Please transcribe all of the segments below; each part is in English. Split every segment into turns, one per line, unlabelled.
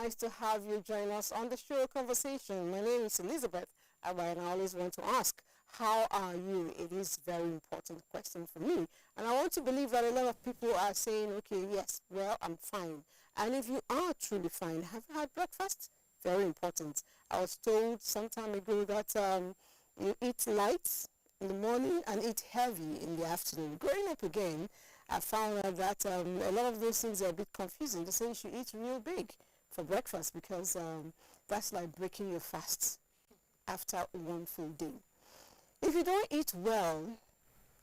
nice to have you join us on the show Conversation. My name is Elizabeth, and I always want to ask, how are you? It is a very important question for me. And I want to believe that a lot of people are saying, okay, yes, well, I'm fine. And if you are truly fine, have you had breakfast? Very important. I was told some time ago that you eat light in the morning and eat heavy in the afternoon. Growing up again, I found out that a lot of those things are a bit confusing. They say you should eat real big for breakfast because that's like breaking your fast after one full day. If you don't eat well,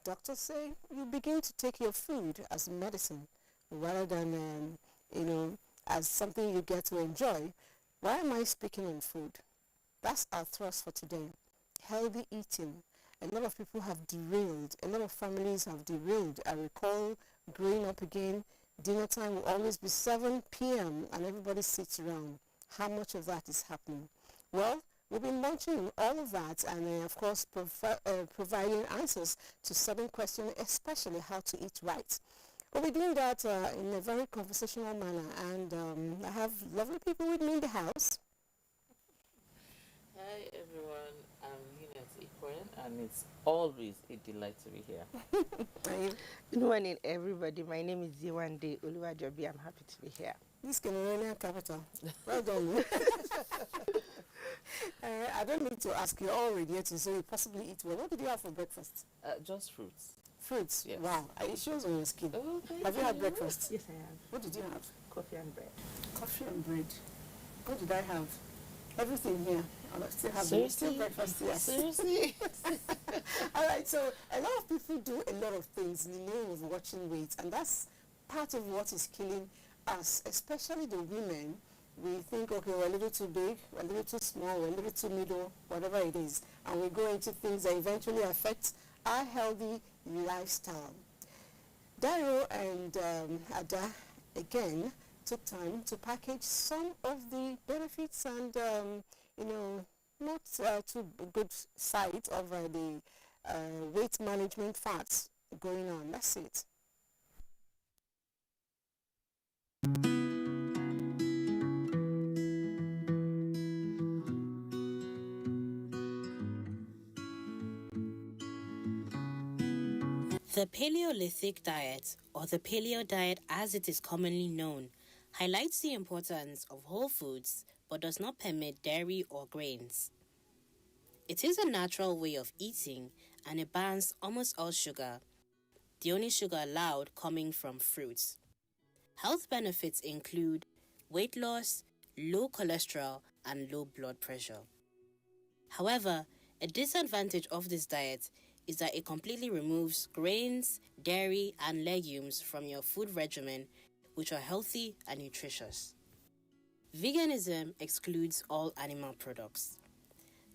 doctors say you begin to take your food as medicine rather than, as something you get to enjoy. Why am I speaking on food? That's our thrust for today. Healthy eating. A lot of people have derailed. A lot of families have derailed. I recall growing up again, dinner time will always be 7 p.m. and everybody sits around. How much of that is happening? Well, we've been launching all of that and, of course, providing answers to certain questions, especially how to eat right. We'll be doing that in a very conversational manner, and I have lovely people with me in the house.
Hi everyone, I'm Eunice Ikwen, and it's always a delight to be here.
Good morning, everybody. My name is Ziwande Oluwajobi. I'm happy to be here.
This Cameroonian capital. Well done. I don't need to ask you already yet, so you possibly eat well. What did you have for breakfast?
Just fruits.
Fruits?
Yes.
Wow. It shows on your skin.
Oh,
have you had breakfast?
Yes, I have.
What did you have?
Coffee and bread.
Coffee and bread. What did I have? Everything here. I still have still breakfast, yes.
Seriously?
All right, so a lot of people do a lot of things in the name of watching weight, and that's part of what is killing us, especially the women. We think, okay, we're a little too big, we're a little too small, we're a little too middle, whatever it is, and we go into things that eventually affect our healthy lifestyle. Dario and Ada, again, took time to package some of the benefits and, not too good side of the weight management fads going on. Let's see it.
The Paleolithic diet, or the paleo diet as it is commonly known, highlights the importance of whole foods but does not permit dairy or grains. It is a natural way of eating and it bans almost all sugar, the only sugar allowed coming from fruits. Health benefits include weight loss, low cholesterol, and low blood pressure. However, a disadvantage of this diet is that it completely removes grains, dairy, and legumes from your food regimen, which are healthy and nutritious. Veganism excludes all animal products.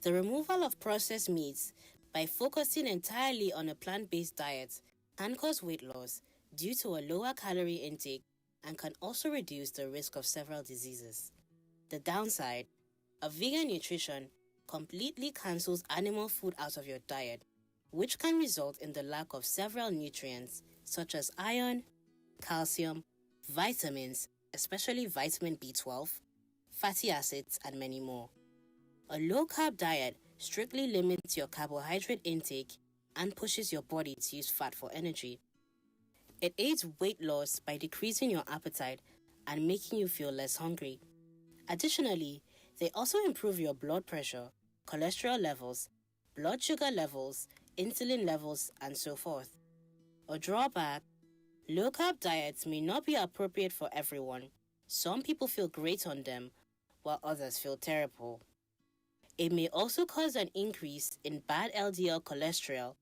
The removal of processed meats by focusing entirely on a plant-based diet can cause weight loss due to a lower calorie intake and can also reduce the risk of several diseases. The downside, a vegan nutrition completely cancels animal food out of your diet, which can result in the lack of several nutrients such as iron, calcium, vitamins, especially vitamin B12, fatty acids, and many more. A low-carb diet strictly limits your carbohydrate intake and pushes your body to use fat for energy. It aids weight loss by decreasing your appetite and making you feel less hungry. Additionally, they also improve your blood pressure, cholesterol levels, blood sugar levels, insulin levels, and so forth. A drawback, low-carb diets may not be appropriate for everyone. Some people feel great on them, while others feel terrible. It may also cause an increase in bad LDL cholesterol,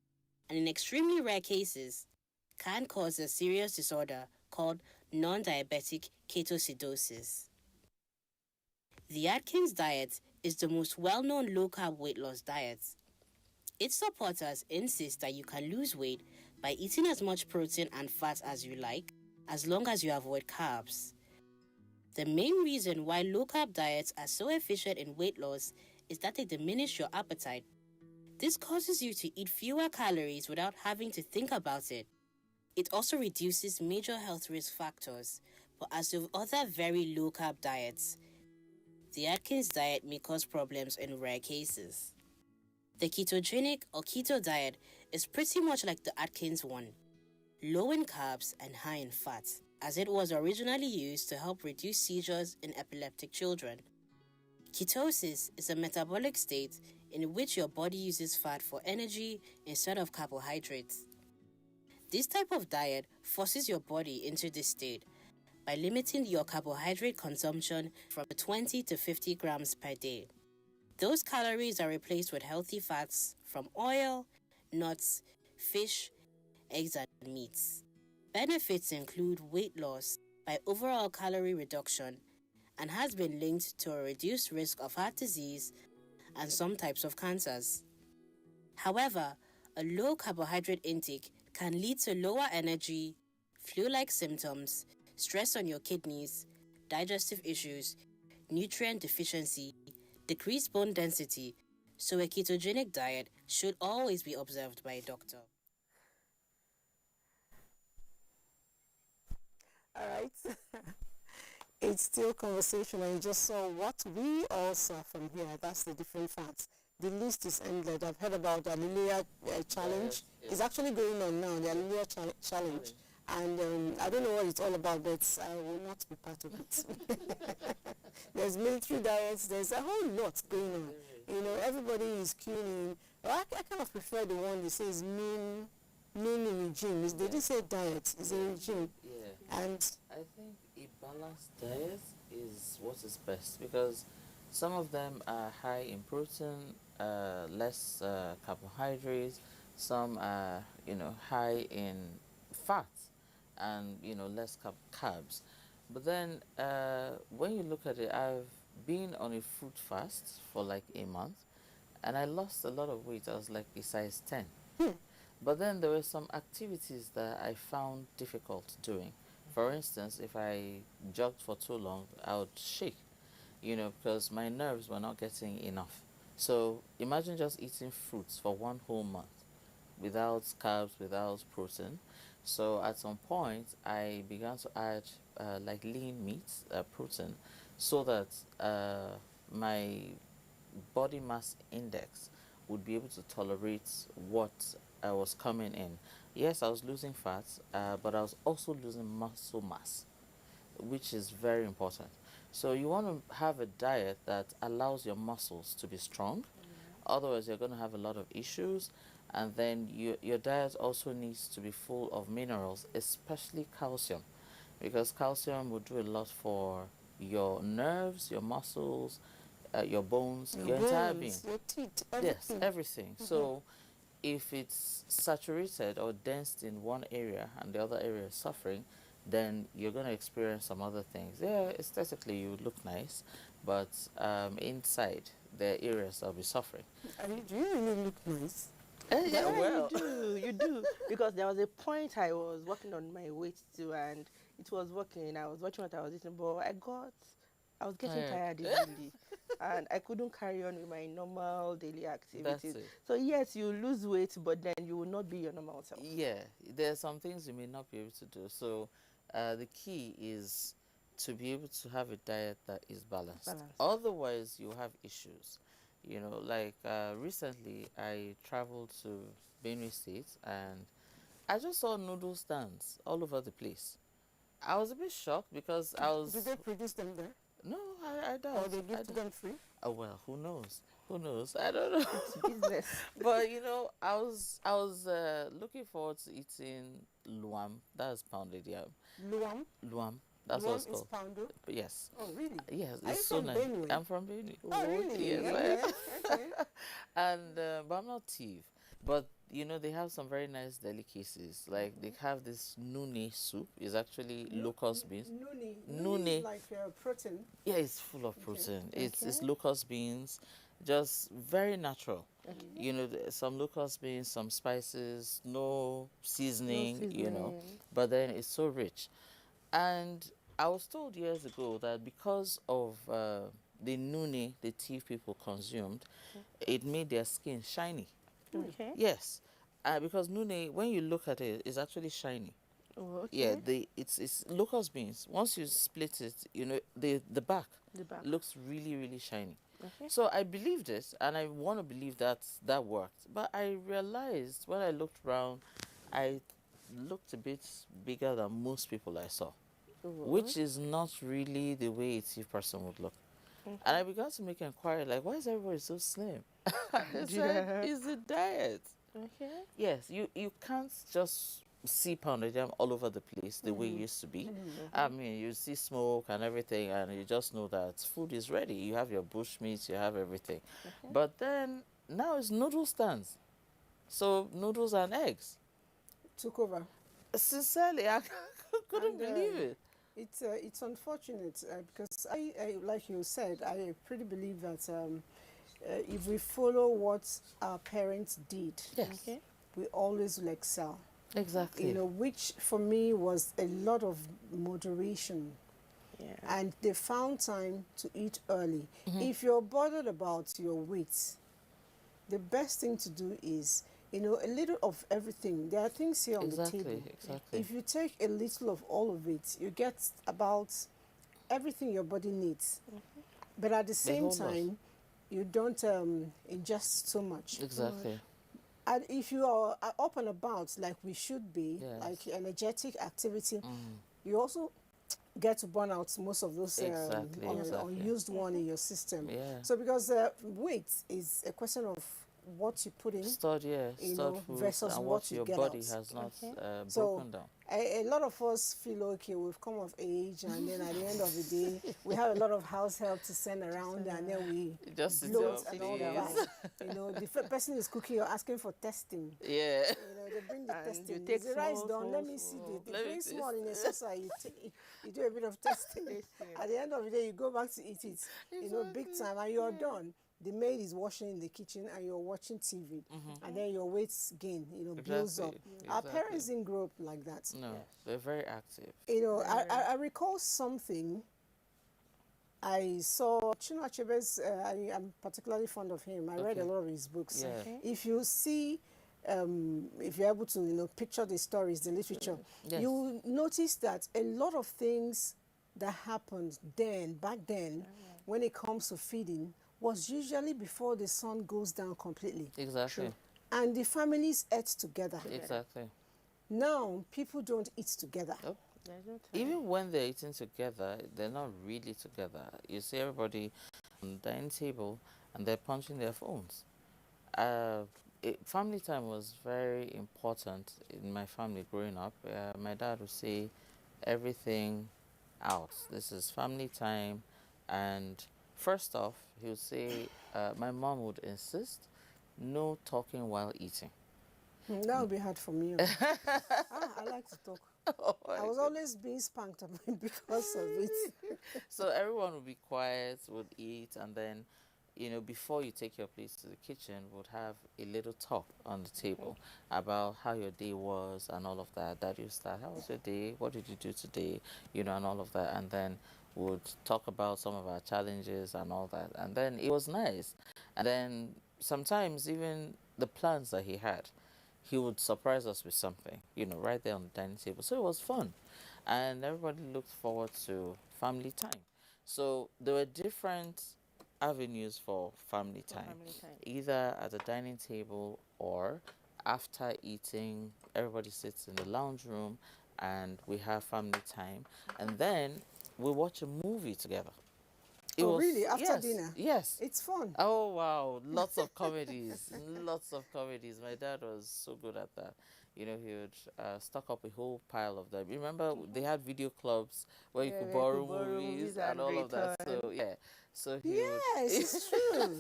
and in extremely rare cases, can cause a serious disorder called non-diabetic ketoacidosis. The Atkins diet is the most well-known low-carb weight loss diet. Its supporters insist that you can lose weight by eating as much protein and fat as you like, as long as you avoid carbs. The main reason why low-carb diets are so efficient in weight loss is that they diminish your appetite. This causes you to eat fewer calories without having to think about it. It also reduces major health risk factors, but as with other very low-carb diets, the Atkins diet may cause problems in rare cases. The ketogenic or keto diet is pretty much like the Atkins one, low in carbs and high in fat, as it was originally used to help reduce seizures in epileptic children. Ketosis is a metabolic state in which your body uses fat for energy instead of carbohydrates. This type of diet forces your body into this state by limiting your carbohydrate consumption from 20 to 50 grams per day. Those calories are replaced with healthy fats from oil, nuts, fish, eggs, and meats. Benefits include weight loss by overall calorie reduction and has been linked to a reduced risk of heart disease and some types of cancers. However, a low carbohydrate intake can lead to lower energy, flu-like symptoms, stress on your kidneys, digestive issues, nutrient deficiency, decreased bone density, so a ketogenic diet should always be observed by a doctor.
All right. It's still conversation, and you just saw what we all saw from here. That's the different facts. The list is endless. I've heard about the Hallelujah challenge.
Yes.
It's actually going on now, the Hallelujah challenge. And I don't know what it's all about, but I will not be part of it. There's military diets. There's a whole lot going on. You know, everybody is queuing in. Well, I kind of prefer the one that says mean regime. They didn't say diet. It's a regime.
Yeah.
And
I think a balanced diet is what is best, because some of them are high in protein, less carbohydrates. Some are, high in fat, and less carbs. But then when you look at it, I've been on a fruit fast for like a month, and I lost a lot of weight. I was like a size 10. But then there were some activities that I found difficult doing. For instance, if I jogged for too long, I would shake, because my nerves were not getting enough. So imagine just eating fruits for one whole month without carbs, without protein. So at some point, I began to add like lean meats, protein, so that my body mass index would be able to tolerate what was coming in. Yes, I was losing fat, but I was also losing muscle mass, which is very important. So you want to have a diet that allows your muscles to be strong. Otherwise, you're going to have a lot of issues. And then your diet also needs to be full of minerals, especially calcium, because calcium will do a lot for your nerves, your muscles, your bones, your entire being.
your teeth,
Yes,
everything.
everything. So if it's saturated or dense in one area and the other area is suffering, then you're going to experience some other things. Yeah, aesthetically you look nice, but inside there are areas that will be suffering.
Do you really look nice?
Yeah, well,
you do. Because there was a point I was working on my weight too, and it was working. I was watching what I was eating, but I was getting tired easily, and I couldn't carry on with my normal daily activities.
That's it.
So yes, you lose weight, but then you will not be your normal self.
Yeah, there are some things you may not be able to do. So the key is to be able to have a diet that is balanced. Otherwise, you have issues. Like recently I traveled to Benue State, and I just saw noodle stands all over the place. I was a bit shocked because I was...
Did they produce them there?
No, I don't.
Or they give to them free?
Oh, well, who knows? Who knows? I don't know.
It's business.
But I was looking forward to eating luam. That's pounded yam.
Luam?
Luam. That's
Luam
what it's
is
called.
poundo?
But yes.
Oh, really?
Yes,
Are you
it's so
from
nice.
Benue?
I'm from Benue.
Oh, really?
Yes.
Okay. Okay.
And but I'm not thief. But they have some very nice delicacies. Like they have this nune soup. It's actually locust beans. Nune.
Like protein.
Yeah, it's full of protein. It's locust beans, just very natural. Some locust beans, some spices, no seasoning, but then it's so rich. And I was told years ago that because of the nune the tea people consumed, it made their skin shiny.
Okay.
Yes, because nune, when you look at it, is actually shiny.
Oh,
Yeah,
okay.
it's locust beans. Once you split it, the back
The back.
looks really really shiny.
Okay.
So I believed it, and I want to believe that that worked. But I realized when I looked around, I looked a bit bigger than most people I saw,
Oh,
which is not really the way a tea person would look.
okay.
And I began to make inquiry, like, why is everybody so slim? I said,
Yeah.
it's the diet.
Okay.
Yes, you can't just see pounded yam all over the place the way it used to be. I mean, you see smoke and everything, and you just know that food is ready. You have your bush meat, you have everything.
Okay.
But then now it's noodle stands. So noodles and eggs.
Took over.
Sincerely, I couldn't
And
believe it.
it's unfortunate because like you said, I pretty believe that if we follow what our parents did,
Yes,
Okay.
we always will excel.
exactly.
You know, which for me was a lot of moderation.
Yeah.
And they found time to eat early.
Mm-hmm.
If you're bothered about your weight, the best thing to do is, a little of everything. There are things here on the table.
Exactly.
If you take a little of all of it, you get about everything your body needs. But at the same
whole lot.
time, you don't ingest so much.
Exactly.
And if you are up and about like we should be,
Yes.
like energetic activity,
Mm.
you also get to burn out most of those
Exactly, exactly.
unused one in your system.
Yeah.
So because weight is a question of what you put in.
Stored, yeah,
you
stored
know,
food
versus
and
what
what
you
your
get
body
out.
has not
Okay.
So
broken down.
a lot of us feel okay, we've come of age, and then at the end of the day, we have a lot of house help to send around, and then we
Just sit
bloat
down,
and all
please.
that. The person is cooking, you're asking for testing.
Yeah.
They bring the
And you
testing.
take
Is the rice
small,
done?
small,
Let me see.
small.
They
Let me
bring
taste.
small in a saucer. You do a bit of testing.
Tasting.
At the end of the day, you go back to eat it. Big time, and you're done. The maid is washing in the kitchen, and you're watching TV, and then your weight gain, builds up.
Exactly,
Our
exactly.
parents didn't grow up like that.
No,
Yes.
they're very active.
I recall something. I saw Chinua Achebe's. I'm particularly fond of him. I read a
Okay.
lot of his books.
Yeah.
Okay.
If you see, if you're able to, picture the stories, the literature,
Yes.
you notice that a lot of things that happened back then, when it comes to feeding, was usually before the sun goes down completely.
Exactly.
And the families ate together.
Exactly.
Now, people don't eat together.
Oh.
There's no time.
Even when they're eating together, they're not really together. You see everybody on the dining table and they're punching their phones. Family time was very important in my family growing up. My dad would say everything out. This is family time. And first off, he would say, my mom would insist, no talking while eating.
That would be hard for me. I like to talk.
Oh my
I was
goodness.
always being spanked because of it.
So everyone would be quiet, would eat, and then, before you take your place to the kitchen, would have a little talk on the table about how your day was and all of that. That you start, how was your day? What did you do today? And all of that. And then would talk about some of our challenges and all that. And then it was nice. And then sometimes even the plans that he had, he would surprise us with something, right there on the dining table. So it was fun. And everybody looked forward to family time. So there were different avenues for family time.
family time.
Either at the dining table or after eating, everybody sits in the lounge room and we have family time. And then we watch a movie together.
Really? After
yes,
dinner?
Yes.
It's fun.
Oh wow, lots of comedies, lots of comedies. My dad was so good at that. He would stock up a whole pile of them. Remember, they had video clubs where you
Yeah,
could
where you
borrow
could borrow
movies
movies
and
and
all of that.
return.
So yeah, so he
Yes,
would.
it's true.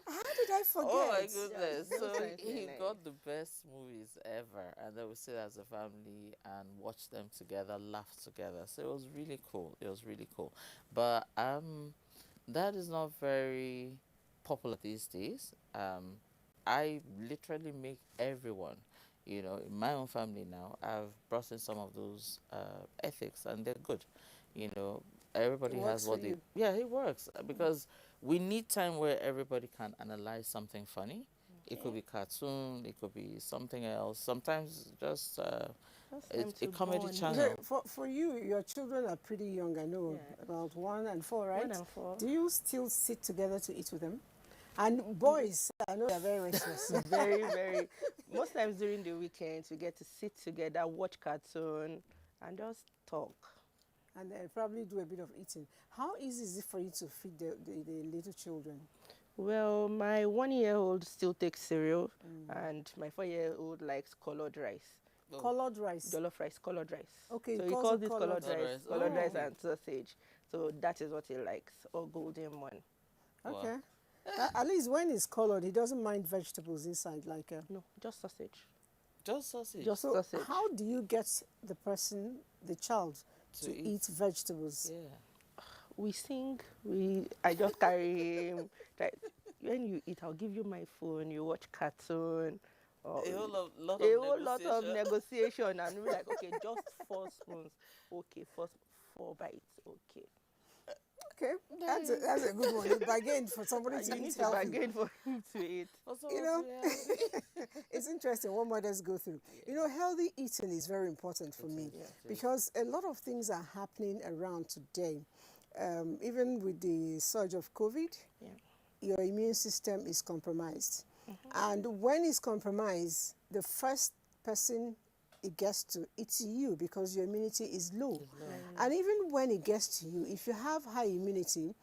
How did I forget?
Oh my goodness!
Yeah,
So
those times were
he
nice.
got the best movies ever, and then we sit as a family and watch them together, laugh together. So it was really cool. It was really cool. But that is not very popular these days. I literally make everyone, in my own family now, I've brought in some of those ethics, and they're good. Everybody
It
has
works
what
for
they.
you.
Yeah, it works because we need time where everybody can analyze something funny. It could be cartoon, it could be something else. Sometimes just
Just them
a
to
comedy
bond.
channel.
For you, your children are pretty young, I know,
Yeah.
about 1 and 4, right?
1 and 4.
Do you still sit together to eat with them? And boys, I know they're very restless.
Very, very. Most times during the weekends, we get to sit together, watch cartoon, and just talk.
And they probably do a bit of eating. How easy is it for you to feed the little children?
Well, my 1-year-old still takes cereal, and my 4-year-old likes colored rice.
Oh.
Colored rice.
Jollof rice, colored rice.
Okay,
so
he
he
calls
calls
it
this
colored
colored rice,
rice.
colored rice
Oh.
and sausage. So that is what he likes, or golden one.
Okay. At least when it's colored, he doesn't mind vegetables inside, like
No, just sausage.
Just sausage.
Just
So
sausage.
how do you get the child to
eat.
eat vegetables?
Yeah.
We sing. I just carry him. Like, when you eat, I'll give you my phone. You watch cartoon. Or
A whole lot
a
of
whole lot of
negotiation.
negotiation, and we're like, okay, just 4 spoons. Okay, first 4 bites. Okay.
Okay, that's a good one. You bargain for somebody
And
to
you need
eat
to
healthy.
bargain for him to eat.
You know, it's interesting what mothers go through. You know, healthy eating is very important for me because a lot of things are happening around today. Even with the surge of COVID, your immune system is compromised. And when it's compromised, the first person it gets to, it's you because your immunity is low. And even when it gets to you, if you have high immunity,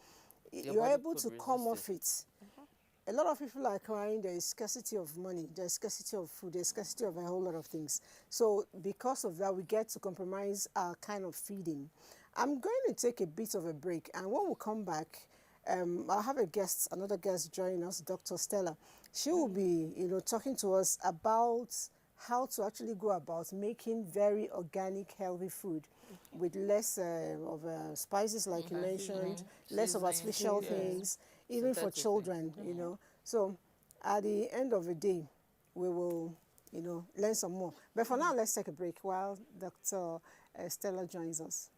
you're able to come off it. A lot of people are crying there is scarcity of money, there's scarcity of food, there's scarcity of a whole lot of things. So because of that, we get to compromise our kind of feeding. I'm going to take a bit of a break, and when we come back, I'll have another guest join us, Dr. Stella. She will be, talking to us about how to actually go about making very organic, healthy food with less of spices, like you mentioned, less of artificial things, even for children, So at the end of the day, we will, learn some more. But for now, let's take a break while Dr. Stella joins us.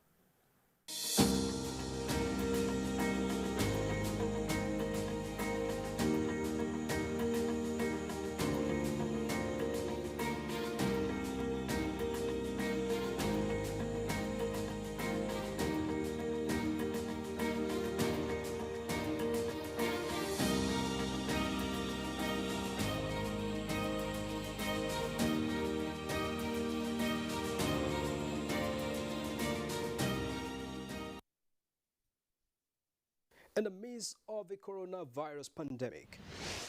In the midst of the coronavirus pandemic,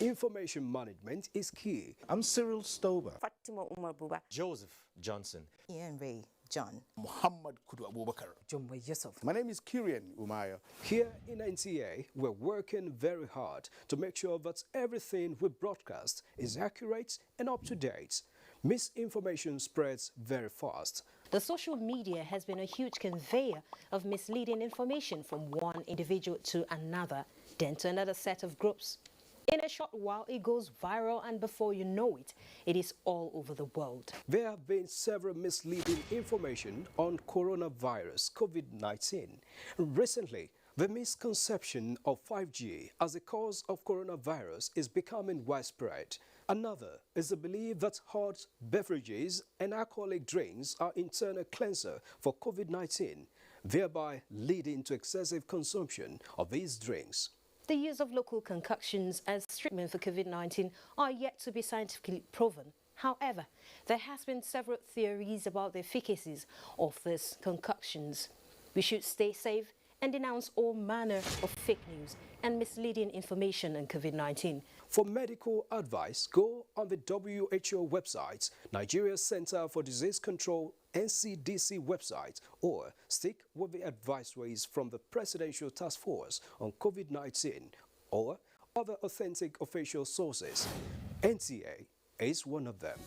information management is key.
I'm Cyril Stober.
Fatima Umar Buba.
Joseph Johnson.
Ian Ray John.
Muhammad Kudu Abubakar.
Jumbo Yusuf.
My name is Kirian Umaya.
Here in NTA, we're working very hard to make sure that everything we broadcast is accurate and up to date. Misinformation spreads very fast.
The social media has been a huge conveyor of misleading information from one individual to another, then to another set of groups. In a short while, it goes viral, and before you know it, it is all over the world.
There have been several misleading information on coronavirus COVID-19. Recently, the misconception of 5G as a cause of coronavirus is becoming widespread. Another is the belief that hot beverages and alcoholic drinks are internal cleanser for COVID-19, thereby leading to excessive consumption of these drinks.
The use of local concoctions as treatment for COVID-19 are yet to be scientifically proven. However, there has been several theories about the efficacies of these concoctions. We should stay safe and denounce all manner of fake news and misleading information on COVID-19.
For medical advice, go on the WHO website, Nigeria Center for Disease Control, NCDC website, or stick with the advisories from the Presidential Task Force on COVID-19 or other authentic official sources. NTA is one of them.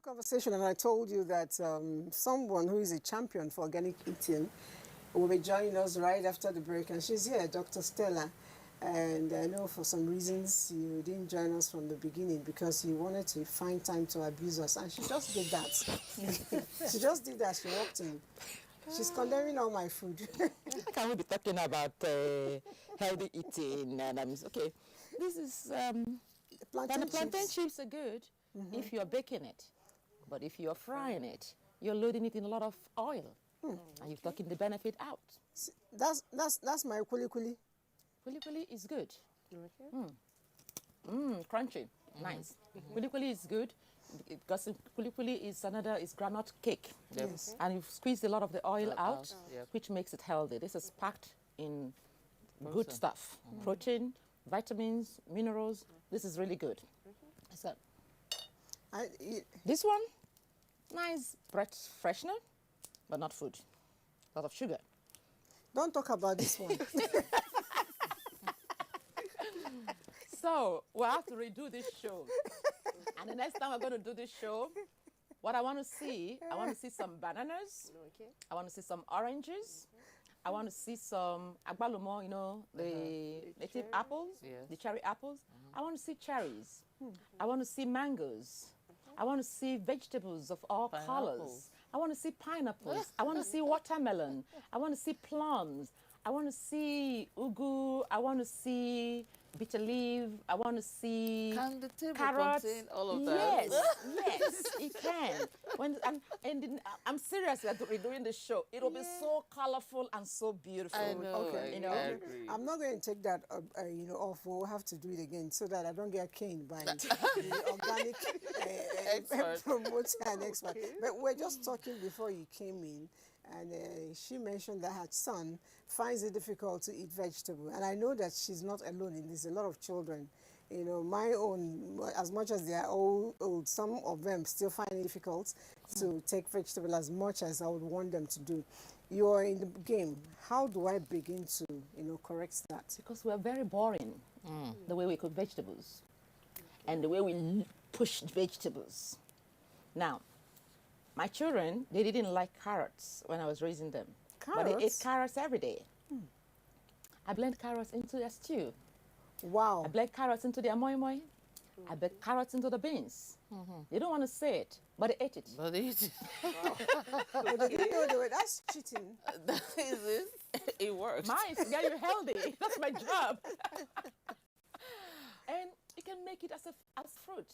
Conversation, and I told you that someone who is a champion for organic eating will be joining us right after the break, and she's here, Dr. Stella. And I know for some reasons you didn't join us from the beginning because you wanted to find time to abuse us. And she just did that. She just did that. She walked in. She's condemning all my food.
How can we be talking about healthy eating? And okay, this is plantain chips are good if you're baking it, but if you're frying it, you're loading it in a lot of oil, and you're taking the benefit out.
That's my kuli kuli.
Kuli kuli is good. Crunchy, nice. Kuli kuli is good because kuli kuli is granite cake,
Yes.
and you've squeezed a lot of the oil out,
Yep.
which makes it healthy. This is packed in good stuff, protein, vitamins, minerals. This is really good. So this one, nice breath freshener, but not food. A lot of sugar.
Don't talk about this one.
So we'll have to redo this show. And the next time we're going to do this show, what I want to see some bananas.
Okay.
I want to see some oranges. I want to see some agbalumo, you know, the native apples,
Yes.
the cherry apples. I want to see cherries. I want to see mangoes. I want to see vegetables of all colors.
Pineapples.
I want to see pineapples. I want to see watermelon. I want to see plums. I want to see ugu. I want to see bitter leaf. I want to see
Can the table
carrots.
contain all of that?
Yes, yes, it can. I'm serious that we're doing the show. It'll be so colorful and so beautiful.
I know.
Okay,
you know,
I agree.
I'm not going to take that, off. We'll have to do it again so that I don't get caned by the organic
Expert.
promoter and expert. But we're just talking before you came in, and she mentioned that her son finds it difficult to eat vegetable. And I know that she's not alone in this. A lot of children, you know, my own, as much as they are old, some of them still find it difficult to take vegetable as much as I would want them to do. You're in the game. How do I begin to, correct that?
because we're very boring, the way we cook vegetables and the way we push vegetables. Now, my children, they didn't like carrots when I was raising them. But they ate
Carrots?
carrots every day. I blend carrots into their stew.
Wow.
I blend carrots into their moi moi. I blend carrots into the beans. They don't want to say it, but they ate it.
But it,
But they didn't know they were, that's cheating.
that is it. It works.
Mine is to get you healthy. That's my job. And you can make it as fruit.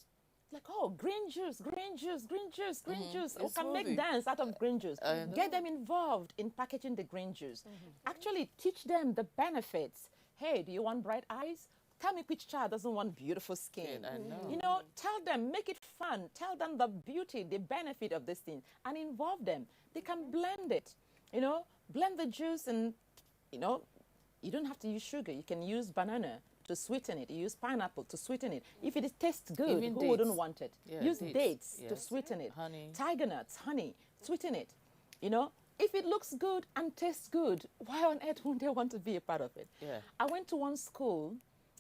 Like, oh, green juice, green juice, green juice, green juice. We
It's
can make
smoothie.
dance out of green juice.
I know.
Get them involved in packaging the green juice. Actually, teach them the benefits. Hey, do you want bright eyes? Tell me which child doesn't want beautiful skin.
I know.
You know, tell them, make it fun. Tell them the beauty, the benefit of this thing, and involve them. They can blend it. You know, blend the juice, and you know, you don't have to use sugar. You can use banana to sweeten it. You use pineapple to sweeten it. If it tastes good,
Even
who wouldn't
dates.
want it?
Yeah,
Use
dates.
dates to
Yes.
sweeten it.
Honey.
Tiger nuts, honey, sweeten it. You know, if it looks good and tastes good, why on earth wouldn't they want to be a part of it?
Yeah.
I went to one school,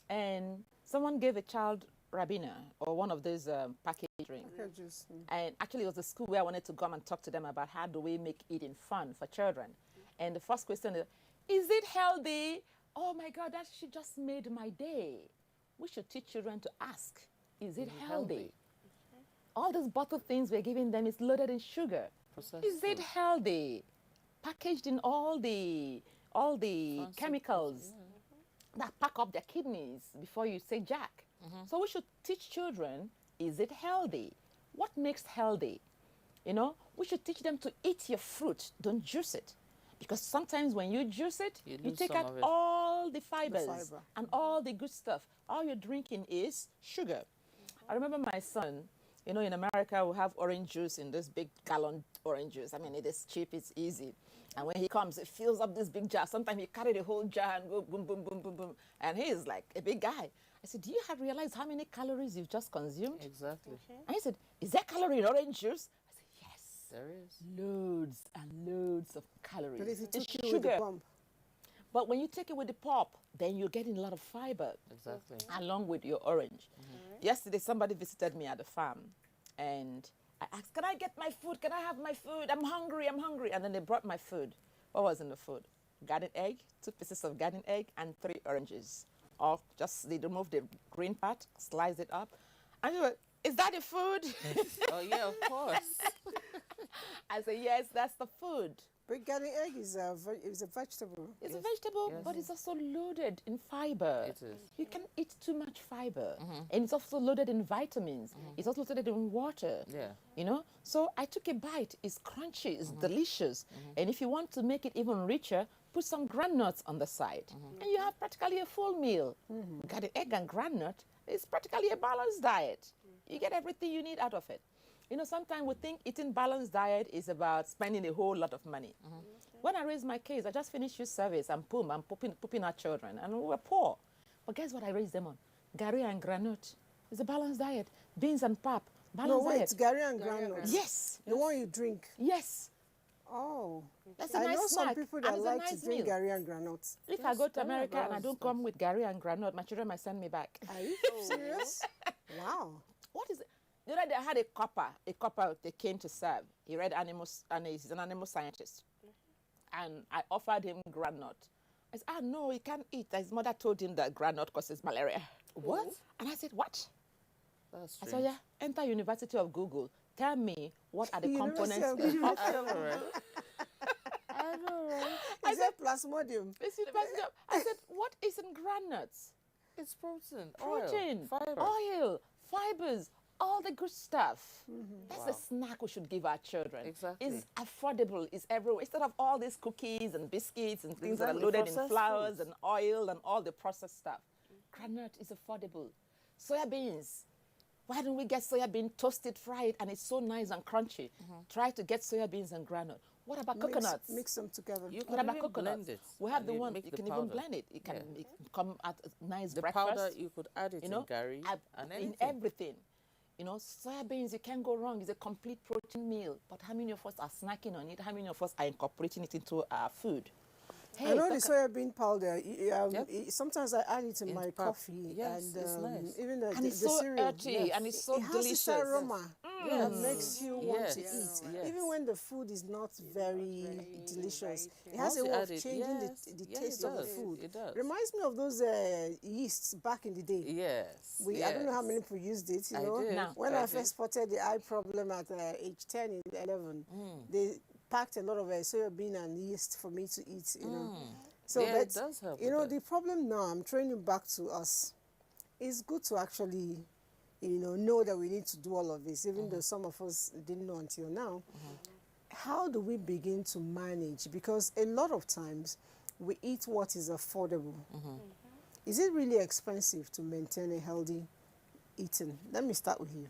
and someone gave a child Rabina, or one of those packaged drinks.
Okay, juice.
And actually, it was a school where I wanted to come and talk to them about how do we make eating fun for children. And the first question is it healthy? Oh my God, that she just made my day. We should teach children to ask, is it healthy? All those bottled things we're giving them is loaded in sugar.
Processed
Is it
food.
healthy? Packaged in all the
Fancy
chemicals that pack up their kidneys before you say jack. So we should teach children, is it healthy? What makes healthy? You know, we should teach them to eat your fruit, don't juice it. Because sometimes when you juice it,
You
you
lose
take
some
out
of it.
all the fibers
fiber.
and all the good stuff. All you're drinking is sugar. I remember my son, you know, in America, we have orange juice in this big gallon orange juice. I mean, it is cheap, it's easy. And when he comes, he fills up this big jar. Sometimes he carry the whole jar and go boom, boom, boom, boom, boom. And he is like a big guy. I said, do you have realized how many calories you've just consumed?
Exactly.
And he said, is there calorie in orange juice? I said, yes.
There is.
Loads and loads of calories.
But if you
It's
took it with the pump,
But when you take it with the pop, then you're getting a lot of fiber
Exactly.
along with your orange. Yesterday, somebody visited me at the farm, and I asked, can I get my food? Can I have my food? I'm hungry, I'm hungry. And then they brought my food. What was in the food? Garden egg, 2 pieces of garden egg, and 3 oranges. or just they remove the green part, slice it up. And you go, is that the food?
Oh, yeah, of course.
I say, yes, that's the food.
But garden egg is a vegetable.
It's a
Yes,
vegetable,
yes.
but it's also loaded in fiber.
It is.
You can eat too much fiber. And it's also loaded in vitamins. It's also loaded in water.
Yeah.
You know? So I took a bite. It's crunchy. It's delicious. And if you want to make it even richer, put some groundnuts on the side. And you have practically a full meal. Garden egg and groundnut is practically a balanced diet. You get everything you need out of it. You know, sometimes we think eating balanced diet is about spending a whole lot of money. When I raised my kids, I just finished youth service and boom, I'm pooping our children. And we were poor. But guess what I raised them on? Gari and granite. It's a balanced diet. Beans and pap. Balanced
No, wait,
diet.
Gary and groundnut.
Yes.
The one you drink.
Yes.
Oh.
That's a
I
nice
know some
snack,
people
and
that
it's a
like
nice
to drink
meal.
Gary and groundnuts.
If I go to
very
America and I
balanced
don't come with Gary and granite, my children might send me back.
Are you serious? Wow.
What is it? You know, they had a copper they came to serve. He read animals, and he's an animal scientist. And I offered him granite. I said, no, he can't eat. His mother told him that granite causes malaria.
What?
And I said, what?
That's
I
strange.
said, yeah, enter University of Google. Tell me what are the
University
components
of Google.
I know, right? I know, right?
Is that plasmodium?
This university of, I said, what is in granules?
It's protein,
Protein,
oil, fiber.
oil, fibers, all the good stuff. That's
Wow.
a snack we should give our children.
Exactly.
It's affordable, it's everywhere. Instead of all these cookies and biscuits and things that are
Exactly,
loaded in
processed
flours
foods.
and oil and all the processed stuff. Granite is affordable. Soya beans. Why don't we get soya bean toasted, fried, and it's so nice and crunchy? Try to get soya beans and granite. What about coconuts?
Mix them together.
You
What
can
about
even
coconuts?
blend it.
We have
and
the
you
one,
make
you
the
can even
powder.
blend it. It can
Yeah.
it can come at a nice
The
breakfast.
powder, you could add it
You know,
in curry and
in
anything.
everything. You know, soya beans, you can't go wrong. It's a complete protein meal. But how many of us are snacking on it? How many of us are incorporating it into our food?
I know the
look
soya bean powder.
Yep.
Sometimes I add it in
In
my
pap.
coffee.
Yes,
and
it's nice.
even the,
and
the,
it's
the
so
cereal.
earthy
Yes.
and it's so
it has
delicious.
this aroma that
Yes.
makes you want
Yes.
to eat.
Yes.
Even when the food is not very delicious. It has
Once
a
you
way
add
of
it,
changing
yes.
the
Yeah, it
taste of the
does.
food.
It does.
Reminds me of those yeasts back in the day.
Yes.
I don't know how
yes.
many people used it, you
I
know.
did.
No.
When
I
I
did.
first spotted the eye problem at age 10, 11, they packed a lot of soya bean and yeast for me to eat, you know. So
Yeah, it
that's,
does help
you
with
know,
that.
the problem now, I'm training back to us. It's good to actually, know that we need to do all of this, even though some of us didn't know until now. How do we begin to manage? Because a lot of times we eat what is affordable. Is it really expensive to maintain a healthy eating? Let me start with you.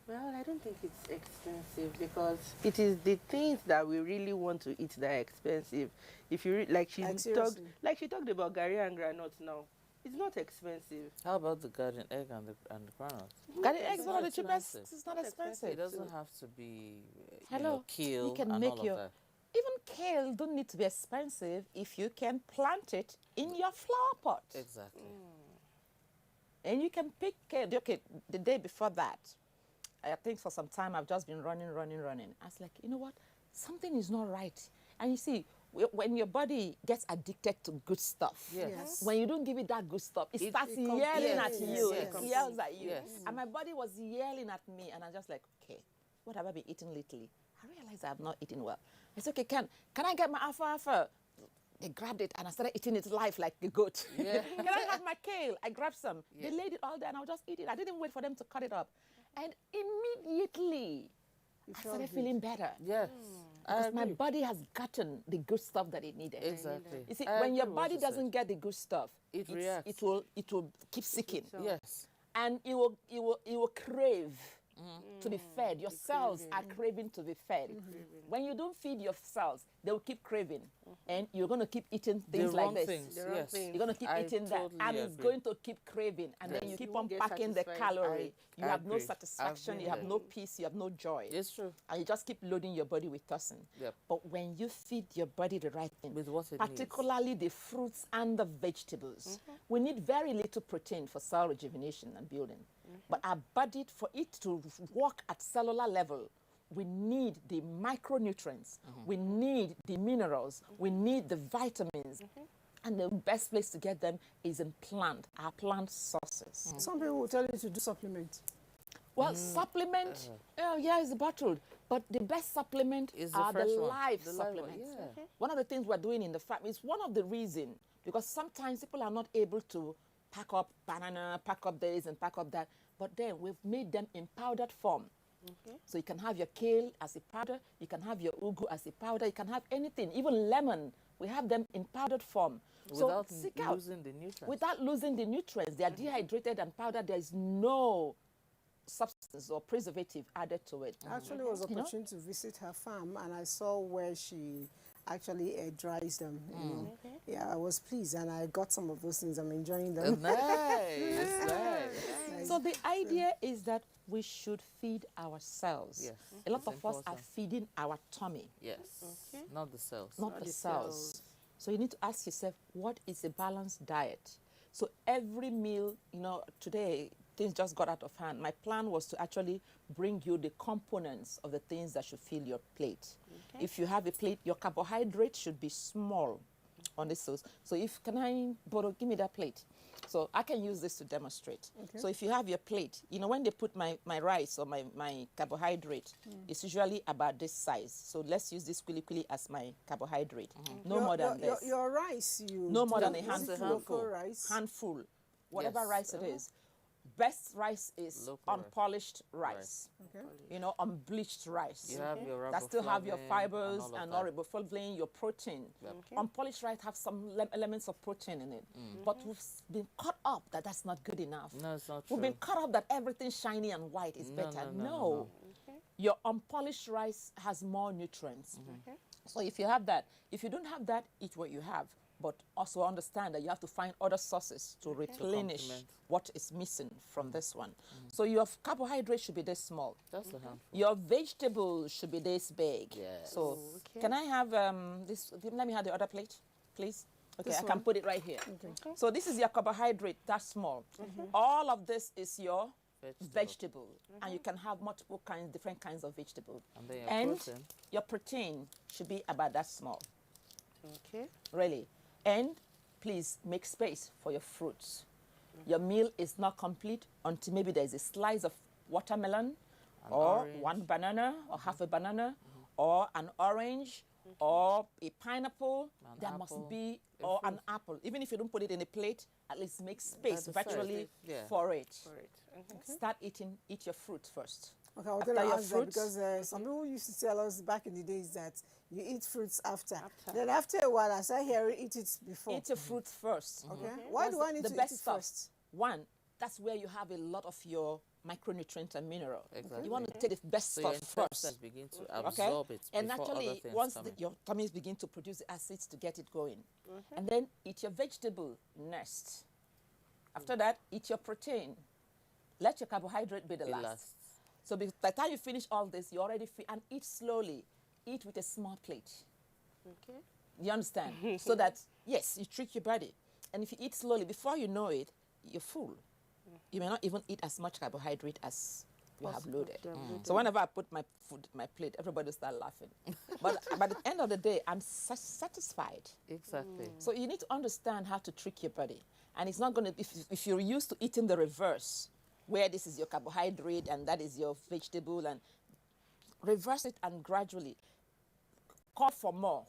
Well, I don't think it's expensive because it is the things that we really want to eat that are expensive. If you like,
Like, seriously?
she talked about gari and granules now. It's not expensive.
How about the garden egg and the granite?
Garden eggs is one of the
It's
cheapest.
expensive.
It's not
It
expensive.
doesn't have to be,
Hello,
kale
you can
and
make
all
your
of that.
even kale don't need to be expensive if you can plant it in your flower pot.
Exactly.
And you can pick kale. Okay, the day before that, I think for some time I've just been running. I was like, you know what? Something is not right. And you see, when your body gets addicted to good stuff,
Yes.
when you don't give it that good stuff, it starts
it complains.
yelling at
Yes,
you.
yes,
It yells at you.
yes.
And my body was yelling at me, and I'm just like, okay, what have I been eating lately? I realized I have not eaten well. I said, okay, can I get my alfalfa? They grabbed it, and I started eating it live like a goat.
Yeah.
Can I have my kale? I grabbed some.
Yeah.
They laid it all there, and I would just eat it. I didn't wait for them to cut it up. And immediately, I started feeling better.
Yes. I
Because my
agree.
body has gotten the good stuff that it needed.
Exactly.
You see,
I
when your
agree with what
body
you said.
doesn't get the good stuff,
It reacts.
it will keep seeking,
Yes.
and it will crave to be fed. Your cells are craving to be fed. When you don't feed your cells, they will keep craving, and you're going to keep eating things
the
like
wrong
this.
things.
The wrong
Yes.
things.
You're going to keep
I
eating that,
totally
and it's
agree.
going to keep craving, and then
Yes.
you keep
You
on
won't get
packing the
satisfied.
calorie. You
I
have no
agree. I've
satisfaction,
been
you have
there.
no peace, you have no joy.
It's true.
And you just keep loading your body with toxin.
Yep.
But when you feed your body the right thing,
With what it needs.
particularly the fruits and the vegetables, we need very little protein for cell rejuvenation and building. But our body, for it to work at cellular level, we need the micronutrients, we need the minerals, we need the vitamins. And the best place to get them is in our plant sources.
Some people will tell you to do supplement.
Well, supplement, yeah, it's bottled. But the best supplement are the live supplements. One of the things we're doing in the farm is one of the reasons, because sometimes people are not able to pack up banana, pack up this and pack up that. But then we've made them in powdered form. So you can have your kale as a powder, you can have your ugu as a powder, you can have anything, even lemon. We have them in powdered form.
Without
so seek
losing the nutrients.
Without losing the nutrients. They are dehydrated and powdered. There is no substance or preservative added to it.
I actually was opportunity to visit her farm, and I saw where she actually dries them. You know. Yeah, I was pleased, and I got some of those things. I'm enjoying them.
Nice.
So the idea is that we should feed ourselves.
Yes.
A lot of us are feeding our tummy.
Yes. Not the cells.
Not the cells. So you need to ask yourself, what is a balanced diet? So every meal, you know, today things just got out of hand. My plan was to actually bring you the components of the things that should fill your plate. If you have a plate, your carbohydrate should be small on this sauce. So can I borrow, give me that plate. So I can use this to demonstrate. So if you have your plate, you know, when they put my rice or my carbohydrate, it's usually about this size. So let's use this quickly as my carbohydrate. No more than this.
Your rice,
no more than a
handful. Rice.
Handful. Whatever rice it is. Best rice is unpolished rice. You know, unbleached rice.
You have your
that still have your fibers and riboflavin, your protein. Unpolished rice have some elements of protein in it. But we've been caught up that that's not good enough.
No, it's not true.
We've been caught up that everything shiny and white is better. No. Your unpolished rice has more nutrients. So if you have that, if you don't have that, eat what you have. But also understand that you have to find other sources to replenish what is missing from this one. So your carbohydrate should be this small.
That's a handful.
Your vegetables should be this big.
Yes.
So can I have this? Let me have the other plate, please. Okay, I can put it right here. So this is your carbohydrate, that's small. All of this is your vegetable. And you can have multiple kinds, different kinds of vegetable.
And then your protein.
Your protein should be about that small. Really. And please make space for your fruits. Your meal is not complete until maybe there's a slice of watermelon or orange. One banana or half a banana or an orange or a pineapple. There must be, or an apple. Even if you don't put it in a plate, at least make space virtually for it. Start eating, eat your fruit first.
Okay, I was going to ask that because some people used to tell us back in the days that you eat fruits after. Then after a while, I started hearing eat it before.
Eat your fruit first.
Okay. Why do I need to eat it first?
One, that's where you have a lot of your micronutrients and mineral. You want to take the best stuff first.
Begin to absorb it.
And actually, once your tummies begin to produce the acids to get it going. And then eat your vegetable next. After that, eat your protein. Let your carbohydrate be the last. So by the time you finish all this, you're already free. And eat slowly. Eat with a small plate. You understand? So that, yes, you trick your body. And if you eat slowly, before you know it, you're full. You may not even eat as much carbohydrate as you have loaded. So whenever I put my food in my plate, everybody start laughing. But by the end of the day, I'm satisfied.
Exactly.
So you need to understand how to trick your body. And it's not going to, if you're used to eating the reverse, where this is your carbohydrate and that is your vegetable, and reverse it and gradually call for more.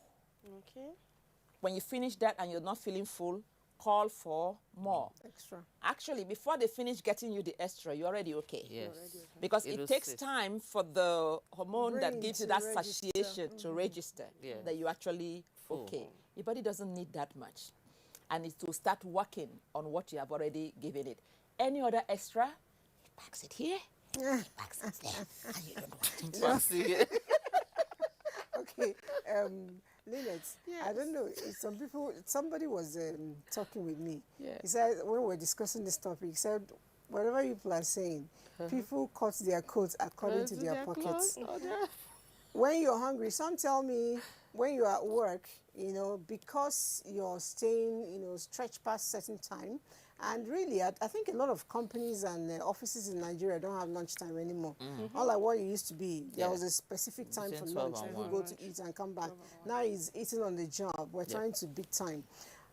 When you finish that and you're not feeling full, call for more.
Extra.
Actually, before they finish getting you the extra, you're already okay.
Yes.
Because it takes time for the hormone that gives you that satiation to register that you're actually okay. Your body doesn't need that much. And it will start working on what you have already given it. Any other extra, it packs it here, it packs it there, and you don't want it.
Okay, Lynette, I don't know, somebody was talking with me. He said, when we were discussing this topic, he said, whatever people are saying, people cut their coats according to their pockets. When you're hungry, some tell me when you're at work, you know, because you're staying, you know, stretched past certain time. And really, I think a lot of companies and offices in Nigeria don't have lunchtime anymore. Unlike what it used to be. There was a specific time for lunch. People go to eat and come back. Now it's eating on the job. We're trying to beat time.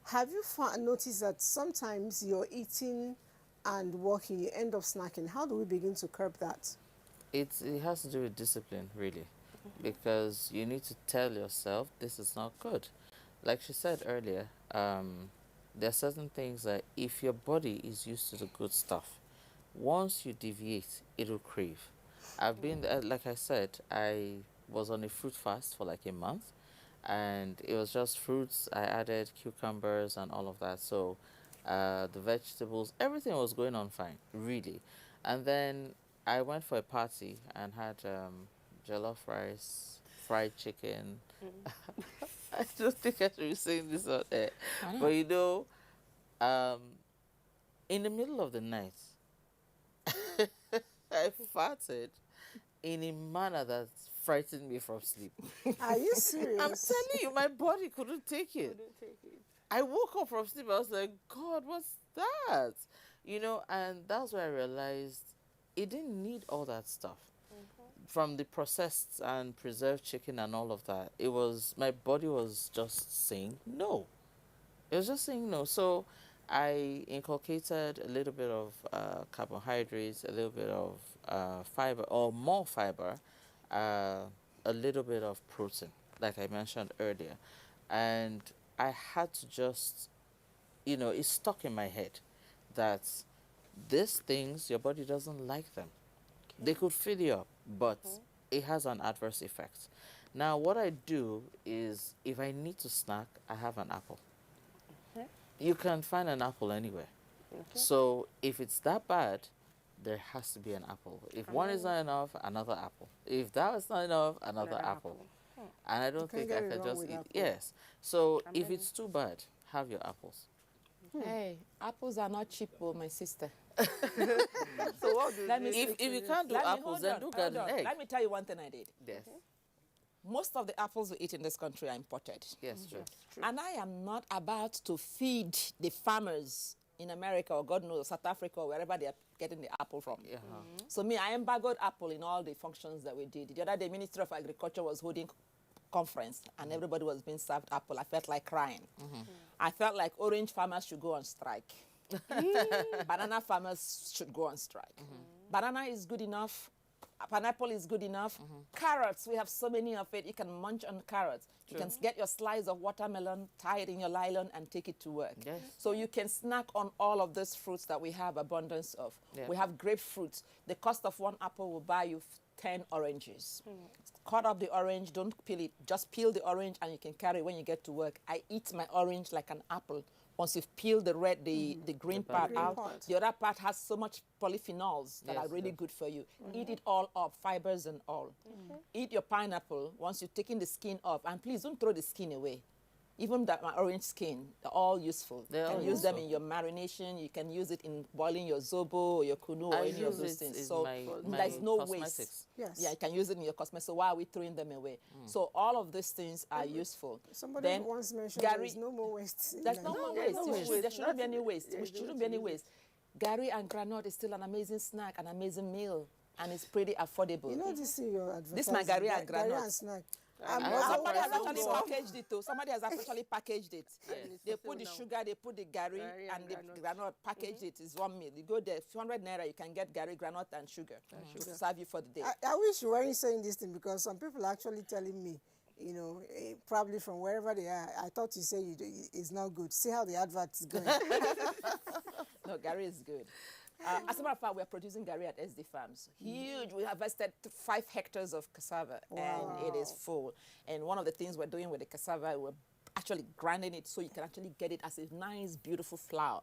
Have you noticed that sometimes you're eating and working, you end up snacking? How do we begin to curb that?
It has to do with discipline, really, because you need to tell yourself this is not good. Like she said earlier, there are certain things that if your body is used to the good stuff, once you deviate, it'll crave. I've been, like I said, I was on a fruit fast for like a month, and it was just fruits. I added cucumbers and all of that. So the vegetables, everything was going on fine, really. And then I went for a party and had jollof rice, fried chicken. I don't think I should be saying this out there. But you know, um, in the middle of the night, I farted in a manner that frightened me from sleep.
Are you serious?
I'm telling you, my body couldn't take it. I woke up from sleep. I was like, God, what's that? You know, and that's where I realized it didn't need all that stuff. From the processed and preserved chicken and all of that, it was, my body was just saying no. It was just saying no. So I inculcated a little bit of carbohydrates, a little bit of fiber, or more fiber, a little bit of protein, like I mentioned earlier. And I had to just, you know, it stuck in my head that these things, your body doesn't like them. They could fill you up, but it has an adverse effect. Now, what I do is, if I need to snack, I have an apple. You can find an apple anywhere. So if it's that bad, there has to be an apple. If one is not enough, another apple. If that is not enough, another apple. And I don't think I can just eat. Yes. So if it's too bad, have your apples.
Hey, apples are not cheap, oh, my sister.
So what do
Let me
If you can't do
Let me-
apples,
hold
then
on,
do
hold
garden
on.
egg.
Let me tell you one thing I did.
Yes.
Most of the apples we eat in this country are imported.
Yes, true.
And I am not about to feed the farmers in America or God knows, South Africa or wherever they are getting the apple from.
Yeah.
So me, I embargoed apple in all the functions that we did. The other day, Ministry of Agriculture was holding conference and everybody was being served apple. I felt like crying. I felt like orange farmers should go on strike. Banana farmers should go on strike. Banana is good enough. Pineapple is good enough. Carrots, we have so many of it. You can munch on carrots. You can get your slice of watermelon, tie it in your nylon, and take it to work.
Yes.
So you can snack on all of these fruits that we have abundance of.
Yeah.
We have grapefruits. The cost of one apple will buy you 10 oranges. Cut up the orange, don't peel it. Just peel the orange and you can carry it when you get to work. I eat my orange like an apple. Once you've peeled the red, the green part
green
out,
part.
the other part has so much polyphenols that
Yes,
are really
yes.
good for you. Eat it all up, fibers and all. Eat your pineapple once you've taken the skin off. And please don't throw the skin away. Even that my orange skin, they're all useful.
They're
You
all
can use them in
useful.
your marination. You can use it in boiling your zobo or your kunu or
I
any of
use
those
it
things.
in
So
my
there's no
cosmetics.
waste.
Yes.
Yeah, you can use it in your cosmetics. So why are we throwing them away? So all of these things are useful.
Somebody
Then
once mentioned
Gary-
there's no more waste. in
There's no
Nigeria.
more waste.
no
You
waste.
should- There shouldn't be any
Nothing.
waste.
Yeah,
There
you
shouldn't
don't
be any
use it.
waste. Gary and granite is still an amazing snack, an amazing meal, and it's pretty affordable.
You know this in your advertising.
This my Gary and
Gary
granite.
and snack.
Somebody has
Don't
actually
go.
packaged it too. Somebody has actually packaged it. They put the
now.
sugar, they put the Gary,
Gary
and
and
the
granite.
granite. Packaged it. It's 1 meal. You go there, 200 naira, you can get Gary, granite, and sugar to serve you for the day.
I wish you weren't saying this thing because some people are actually telling me, you know, probably from wherever they are. I thought you say it's not good. See how the advert is going.
No, Gary is good. As a matter of fact, we are producing Gary at SD Farms. Huge. We harvested 5 hectares of cassava, and it is full. And one of the things we're doing with the cassava, we're actually grinding it so you can actually get it as a nice, beautiful flour.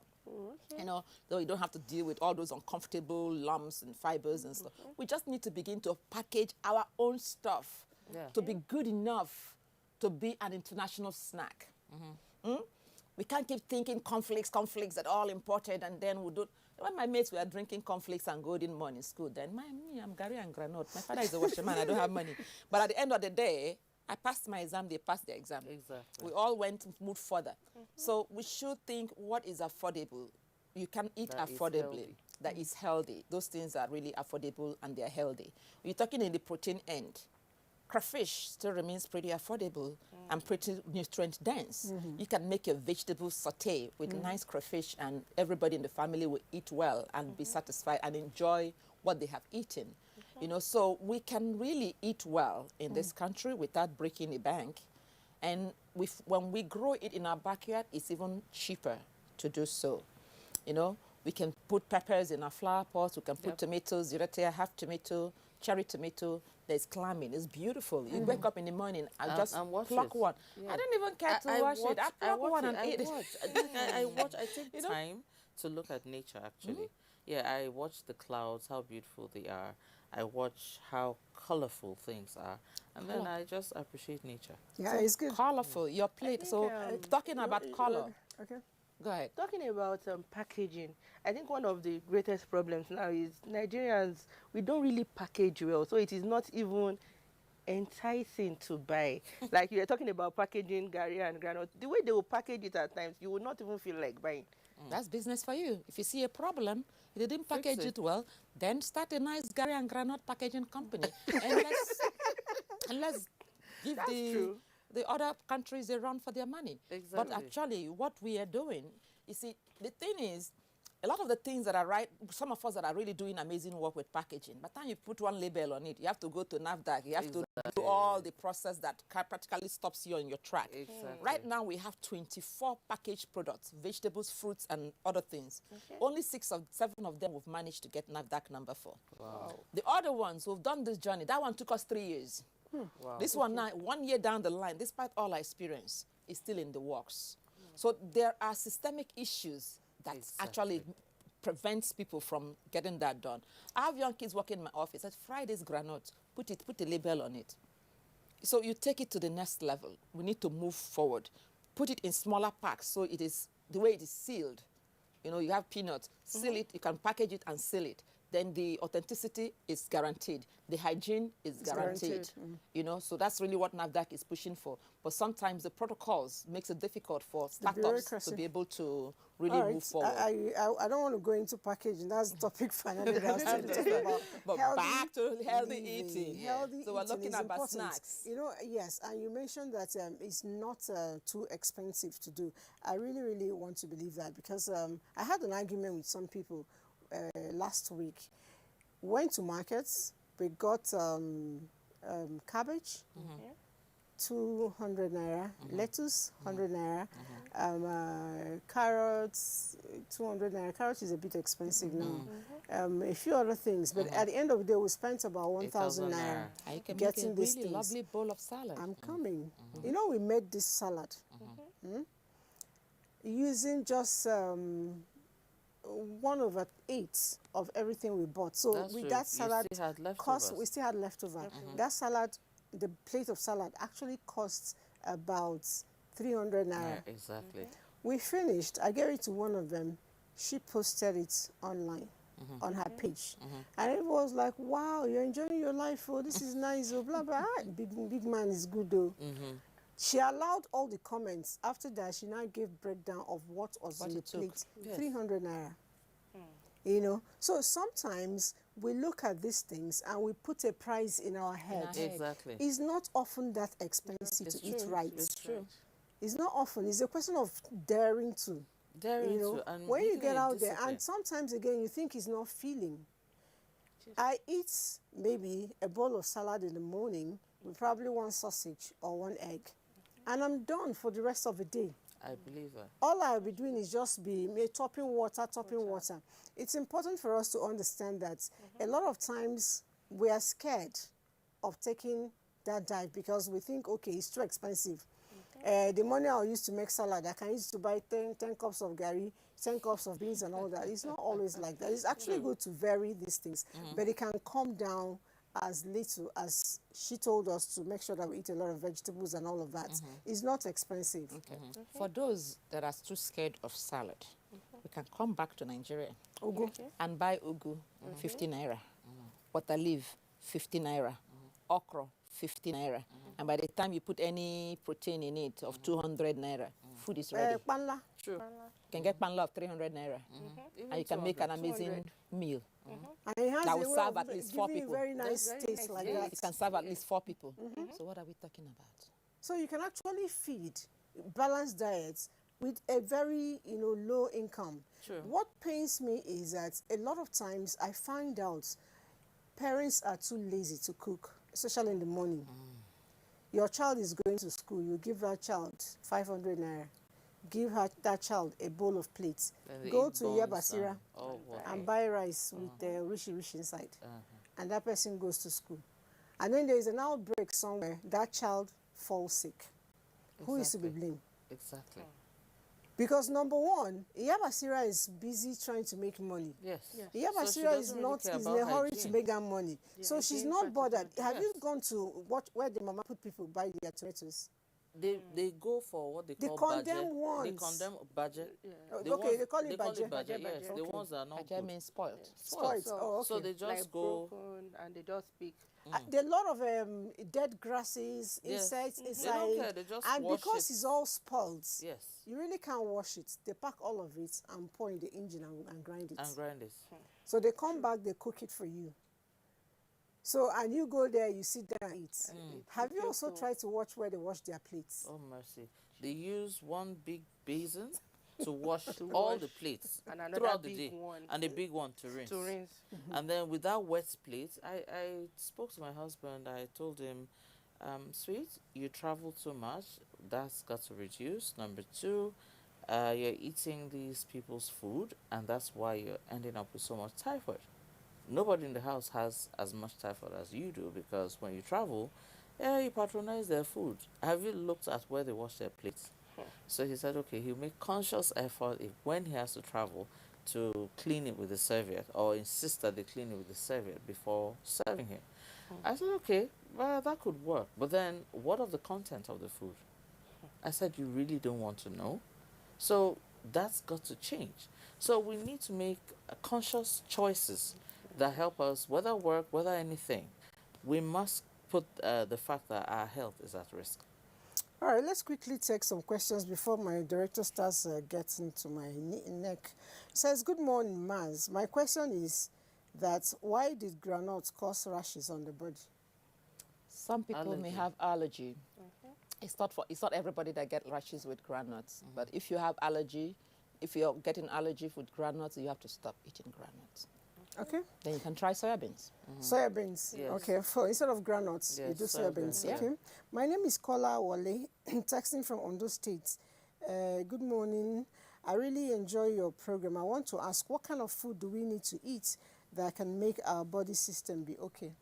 You know, though you don't have to deal with all those uncomfortable lumps and fibers and stuff. We just need to begin to package our own stuff to be good enough to be an international snack. We can't keep thinking conflicts that are all imported, and then we do. When my mates were drinking conflicts and golden morning in school, then I'm Gary and Granot. My father is a washerman, I don't have money. But at the end of the day, I passed my exam, they passed their exam.
Exactly.
We all moved further. So we should think what is affordable. You can eat
That is
affordably.
healthy.
That is healthy. Those things are really affordable and they're healthy. We're talking in the protein end. crayfish still remains pretty affordable and pretty nutrient dense. You can make a vegetable saute with nice crayfish, and everybody in the family will eat well and be satisfied and enjoy what they have eaten. You know, so we can really eat well in this country without breaking the bank. And when we grow it in our backyard, it's even cheaper to do so. You know, we can put peppers in our flower pots, we can put tomatoes, Ziratea, half tomato, cherry tomato. There's clamming. It's beautiful. You wake up in the morning and just pluck one. I don't even care to wash it. I pluck one and eat it.
I take time to look at nature, actually. Yeah, I watch the clouds, how beautiful they are. I watch how colorful things are. And then I just appreciate nature.
Yeah, it's good.
Colorful, your plate. So, talking about color.
Okay.
Go ahead.
Talking about packaging, I think one of the greatest problems now is Nigerians, we don't really package well. So it is not even enticing to buy. Like you were talking about packaging Gary and Granite. The way they will package it at times, you will not even feel like buying.
That's business for you. If you see a problem, if they didn't package it well, then start a nice Gary and Granite packaging company. and let's give the other countries a run for their money.
Exactly.
But actually, what we are doing, you see, the thing is, a lot of the things that are right, some of us that are really doing amazing work with packaging, by the time you put one label on it, you have to go to NAFDAC, you have to do all the process that practically stops you on your track. Right now, we have 24 packaged products, vegetables, fruits, and other things. Only 7 of them we've managed to get NAFDAC number for.
Wow.
The other ones who've done this journey, that one took us 3 years.
Wow.
This one now, 1 year down the line, despite all our experience, is still in the works. So there are systemic issues that actually prevents people from getting that done. I have young kids working in my office. At Friday's granite, put a label on it. So you take it to the next level. We need to move forward. Put it in smaller packs so it is the way it is sealed. You know, you have peanuts, seal it, you can package it and seal it. Then the authenticity is guaranteed. The hygiene is guaranteed. You know, so that's really what NAFDAC is pushing for. But sometimes the protocols makes it difficult for startups to be able to really move forward.
I don't want to go into packaging. That's the topic for another day. I was talking about
but back to healthy
living.
eating.
Healthy
So we're
eating
looking
is
about
important.
snacks.
You know, yes, and you mentioned that it's not too expensive to do. I really, really want to believe that because I had an argument with some people last week. Went to markets. We got cabbage, 200 naira, lettuce, 100 naira, carrots, 200 naira. Carrots is a bit expensive now. A few other things, but at the end of the day, we spent about 1,000 naira
I can
getting
make a
these
really
things.
lovely bowl of salad.
I'm coming. You know, we made this salad using just 1/8 of everything we bought. So
That's
with
true.
that salad
You still had
cost, we
leftovers.
still had leftover. That salad, the plate of salad actually cost about 300 naira.
Yeah, exactly.
We finished. I gave it to one of them. She posted it online on her page. And it was like, wow, you're enjoying your life. Oh, this is nice. Oh, blah, blah. Big man is good, though. She allowed all the comments. After that, she now gave breakdown of what was in the plate. 300 naira. You know, so sometimes we look at these things and we put a price in our head.
Exactly.
It's not often that expensive to eat right.
It's true.
It's not often. It's a question of daring to.
Daring
You know,
to, and
when you
making
get
a
out there,
discipline.
and sometimes again, you think it's not feeling. I eat maybe a bowl of salad in the morning with probably one sausage or one egg, and I'm done for the rest of the day.
I believe that.
All I'll be doing is just be topping water. It's important for us to understand that a lot of times we are scared of taking that dive because we think, okay, it's too expensive. The money I'll use to make salad, I can use to buy 10 cups of gari, 10 cups of beans and all that. It's not always like that. It's actually good to vary these things, but it can come down as little as she told us to make sure that we eat a lot of vegetables and all of that. It's not expensive.
For those that are too scared of salad, we can come back to Nigeria and buy ugu, 50 naira, water leaf, 50 naira, okra, 50 naira, And by the time you put any protein in it of 200 naira, food is ready.
Panla.
True.
You can get panla of 300 naira.
Even
And you can make an
200.
amazing meal.
And it has
That
a
will
way
serve
of
at least 4
giving you
people.
very nice taste like
Yes.
that.
It can serve at least 4 people. So what are we talking about?
So you can actually feed balanced diets with a very, low income.
True.
What pains me is that a lot of times I find out parents are too lazy to cook, especially in the morning. Your child is going to school, you give that child 500 naira. Give that child a bowl of plates.
Then they
Go
eat
to
buns
Yabasira
and all what
and
else.
buy rice with the rishi inside.
Uh-huh.
And that person goes to school. And then there is an outbreak somewhere, that child falls sick. Who is to be
Exactly.
blamed?
Exactly.
Because number one, Yabasira is busy trying to make money.
Yes.
Yabasira is not is in a hurry to make that money. So she's not bothered. Have you gone to where the mama put people buy their tomatoes?
They go for what they
The
call
condemned
budget. They
ones.
condemn budget.
Okay, they call it budget.
budget. Yes, the
Okay.
ones that are not
Budget
good.
means spoiled.
Spoiled. Oh, okay.
So they just
Like
go.
broken, and they just speak.
There are a lot of dead grasses,
Yes.
insects
They
inside.
don't care, they just
and
wash
because
it.
it's all spoiled,
Yes.
you really can't wash it. They pack all of it and pour in the engine and grind it.
And grind it.
So they come back, they cook it for you. So, and you go there, you sit down and eat. Have you also tried to watch where they wash their plates?
Oh mercy! They use one big basin to wash all the plates
And another
throughout the
big
day,
one
and a big one to rinse.
to rinse.
And then with that wet plate, I spoke to my husband. I told him, sweet, you travel too much. That's got to reduce. Number two, you're eating these people's food, and that's why you're ending up with so much typhoid. Nobody in the house has as much typhoid as you do, because when you travel, you patronize their food. Have you looked at where they wash their plates? So he said, okay, he'll make conscious effort when he has to travel to clean it with the serviette, or insist that they clean it with the serviette before serving him. I said, okay, well, that could work. But then what of the content of the food? I said, you really don't want to know? So that's got to change. So we need to make conscious choices that help us, whether work, whether anything. We must put the fact that our health is at risk.
All right, let's quickly take some questions before my director starts getting to my neck. It says, good morning, Maz. My question is that why did granules cause rashes on the body?
Some people may
Allergy.
have allergy. It's not everybody that get rashes with granules. But if you have allergy, if you're getting allergy with granules, you have to stop eating granules.
Okay.
Then you can try soybeans.
Soybeans.
Yes.
Okay, instead of granules, you
Yes,
do soybeans.
soybeans, yeah.
Okay. My name is Kola Wale, texting from Ondo State. Good morning. I really enjoy your program. I want to ask, what kind of food do we need to eat that can make our body system be okay?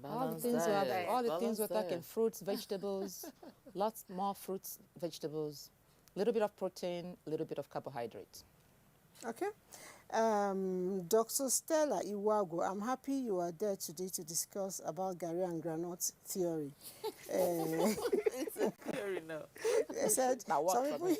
All the
Balanced
things
diet.
all the things we're
Balanced
talking,
diet.
fruits, vegetables, lots more fruits, vegetables, a little bit of protein, a little bit of carbohydrates.
Okay. Dr. Stella Iwago, I'm happy you are there today to discuss about Gary and Granot theory.
It's a theory now.
I said,
That worked
some
for
people,
me.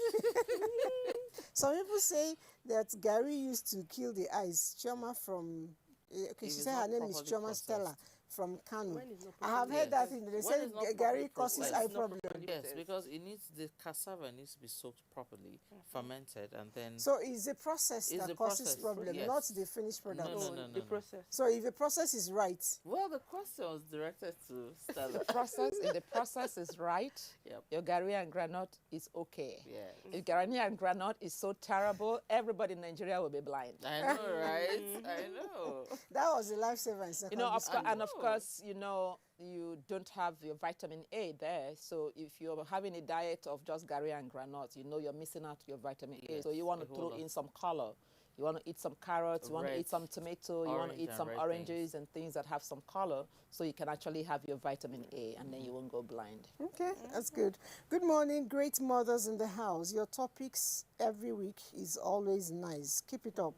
some people say that Gary used to kill the eyes. Chioma from, okay,
If
she
it's
said her
not
name is
properly
Chioma
processed.
Stella from Kano.
When it's not
I have heard
Yes.
that thing. They
When
say
it's not
Gary
properly
causes
processed.
eye
It's not
problem.
properly
Yes,
processed.
because it needs the cassava needs to be soaked properly, fermented, and then
So it's the process
It's
that
the
causes
process,
problem,
yes.
not the finished product.
No,
The process.
So if the process is right,
well, the question was directed to Stella.
If the process is right,
Yep.
your Gary and granite is okay.
Yeah,
If Gary and granite is so terrible, everybody in Nigeria will be blind.
I know, right? I know.
that was a lifesaver in secondary
Of
school.
and of
know.
course, you don't have your vitamin A there. So if you're having a diet of just Gary and granite, you're missing out your vitamin A.
Yes,
So you want to
a whole
throw
lot.
in some color. You want to eat some carrots, you want to
Red,
eat some tomato, you want to
orange
eat
and
some
red
oranges and things that have some color, so you can actually have your vitamin A, and then you won't go blind.
Okay, that's good. Good morning, great mothers in the house. Your topics every week is always nice. Keep it up.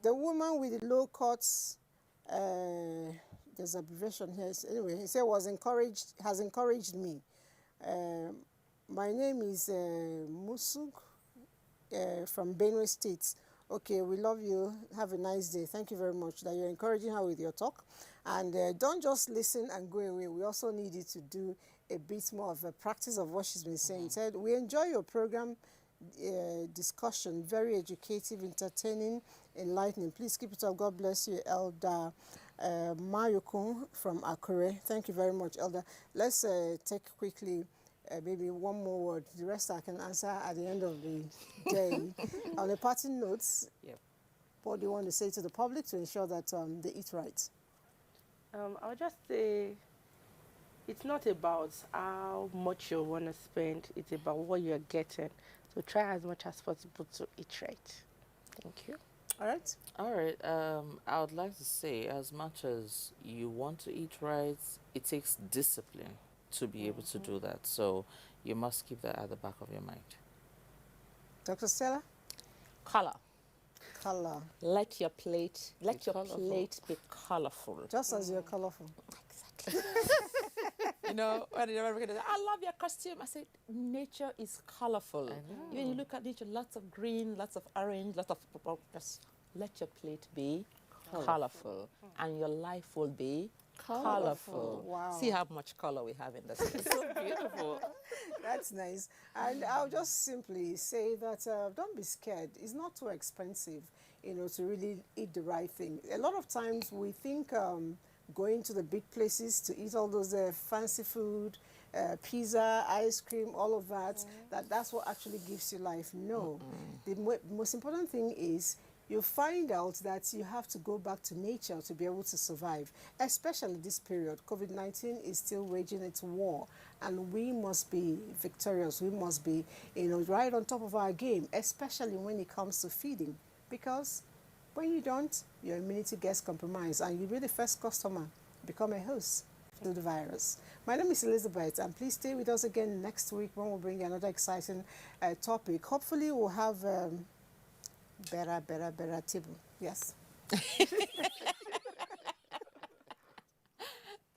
The woman with the low cuts, there's abbreviation here. Anyway, he said has encouraged me. My name is Musug from Benue State. Okay, we love you. Have a nice day. Thank you very much that you're encouraging her with your talk. And don't just listen and go away. We also need you to do a bit more of a practice of what she's been saying. Said, we enjoy your program discussion, very educative, entertaining, enlightening. Please keep it up. God bless you, Elder Mayokun from Akure. Thank you very much, Elder. Let's take quickly maybe one more word. The rest I can answer at the end of the day. On the parting notes,
Yep.
what do you want to say to the public to ensure that they eat right?
I'll just say it's not about how much you want to spend, it's about what you're getting. So try as much as possible to eat right. Thank you.
All right?
All right. I would like to say, as much as you want to eat right, it takes discipline to be able to do that. So you must keep that at the back of your mind.
Dr. Stella?
Color.
Color.
Let your plate be colorful.
Just as you're colorful.
Exactly. You know, when everybody says, I love your costume. I said, nature is colorful. When you look at nature, lots of green, lots of orange, lots of purple. Just let your plate be colorful. And your life will be colorful.
Wow.
See how much color we have in this place.
So beautiful.
That's nice. And I'll just simply say that don't be scared. It's not too expensive, you know, to really eat the right thing. A lot of times we think going to the big places to eat all those fancy food, pizza, ice cream, all of that, that's what actually gives you life. No. The most important thing is you find out that you have to go back to nature to be able to survive, especially this period. COVID-19 is still waging its war, and we must be victorious. We must be, you know, right on top of our game, especially when it comes to feeding, because when you don't, your immunity gets compromised, and you'll be the first customer become a host to the virus. My name is Elizabeth, and please stay with us again next week when we'll bring you another exciting topic. Hopefully, we'll have better table. Yes.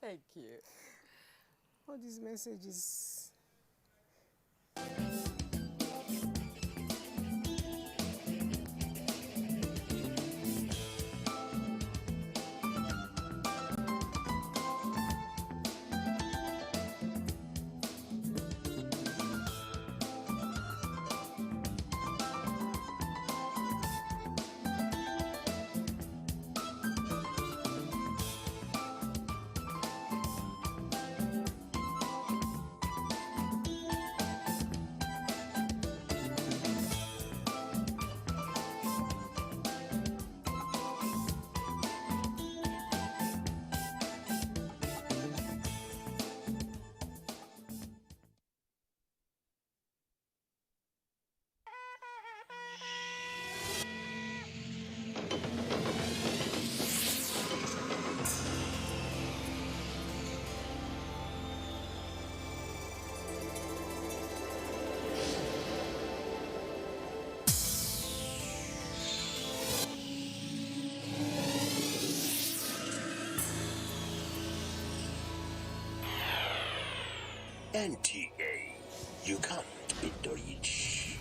Thank you.
All these messages.
NTA, you can't beat the rich.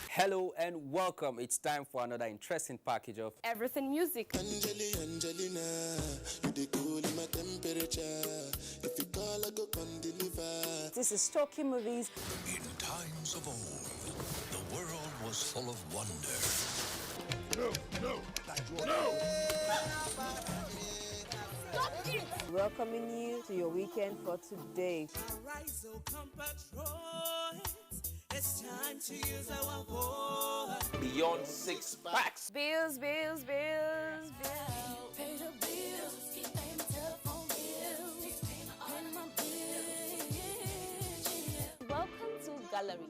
Hello and welcome. It's time for another interesting package of
Everything Music.
Angelina, you dey cool in my temperature. If you call, I go come deliver.
This is Talking Movies.
In times of old, the world was full of wonder. No!
Welcoming you to your weekend for today.
Arise, oh compatriots. It's time to use our voice.
Beyond Six Packs.
Bills.
Pay the bills. Keep paying my telephone bills. Keep paying my bills.
Welcome to Gallery.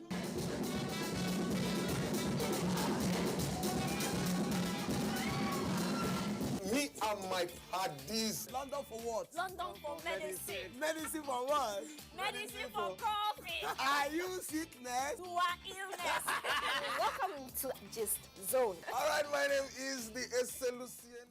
Me and my paddies.
London for what?
London for medicine.
Medicine for what?
Medicine for coffee.
Are you sickness?
To our illness. Welcome to Gist Zone.
All right, my name is the Eselucian.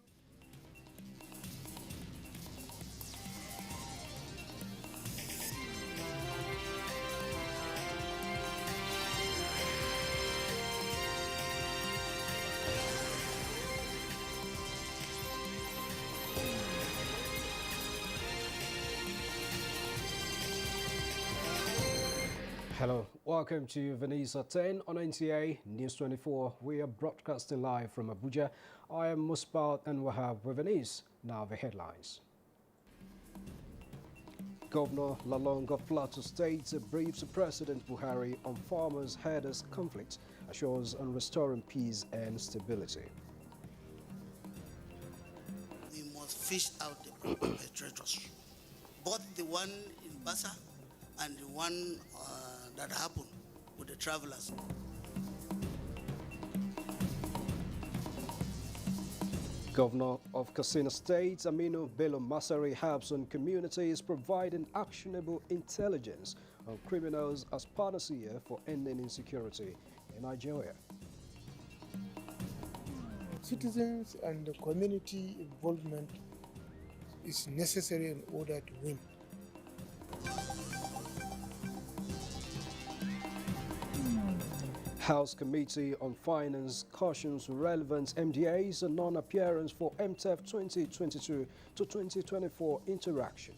Hello, welcome to Vanessa 10 on NTA News 24. We are broadcasting live from Abuja. I am Musbat and Wahab with Venice. Now the headlines. Governor Lalong of Plateau State briefs President Buhari on farmers' herders conflict, assures on restoring peace and stability.
We must fish out the perpetrators, both the one in Bassa and the one that happened with the travelers.
Governor of Katsina State, Aminu Bello Masari, helps on communities providing actionable intelligence on criminals as panacea for ending insecurity in Nigeria.
Citizens and the community involvement is necessary in order to win.
House Committee on Finance cautions relevant MDAs on non-appearance for MTEF 2022 to 2024 interaction.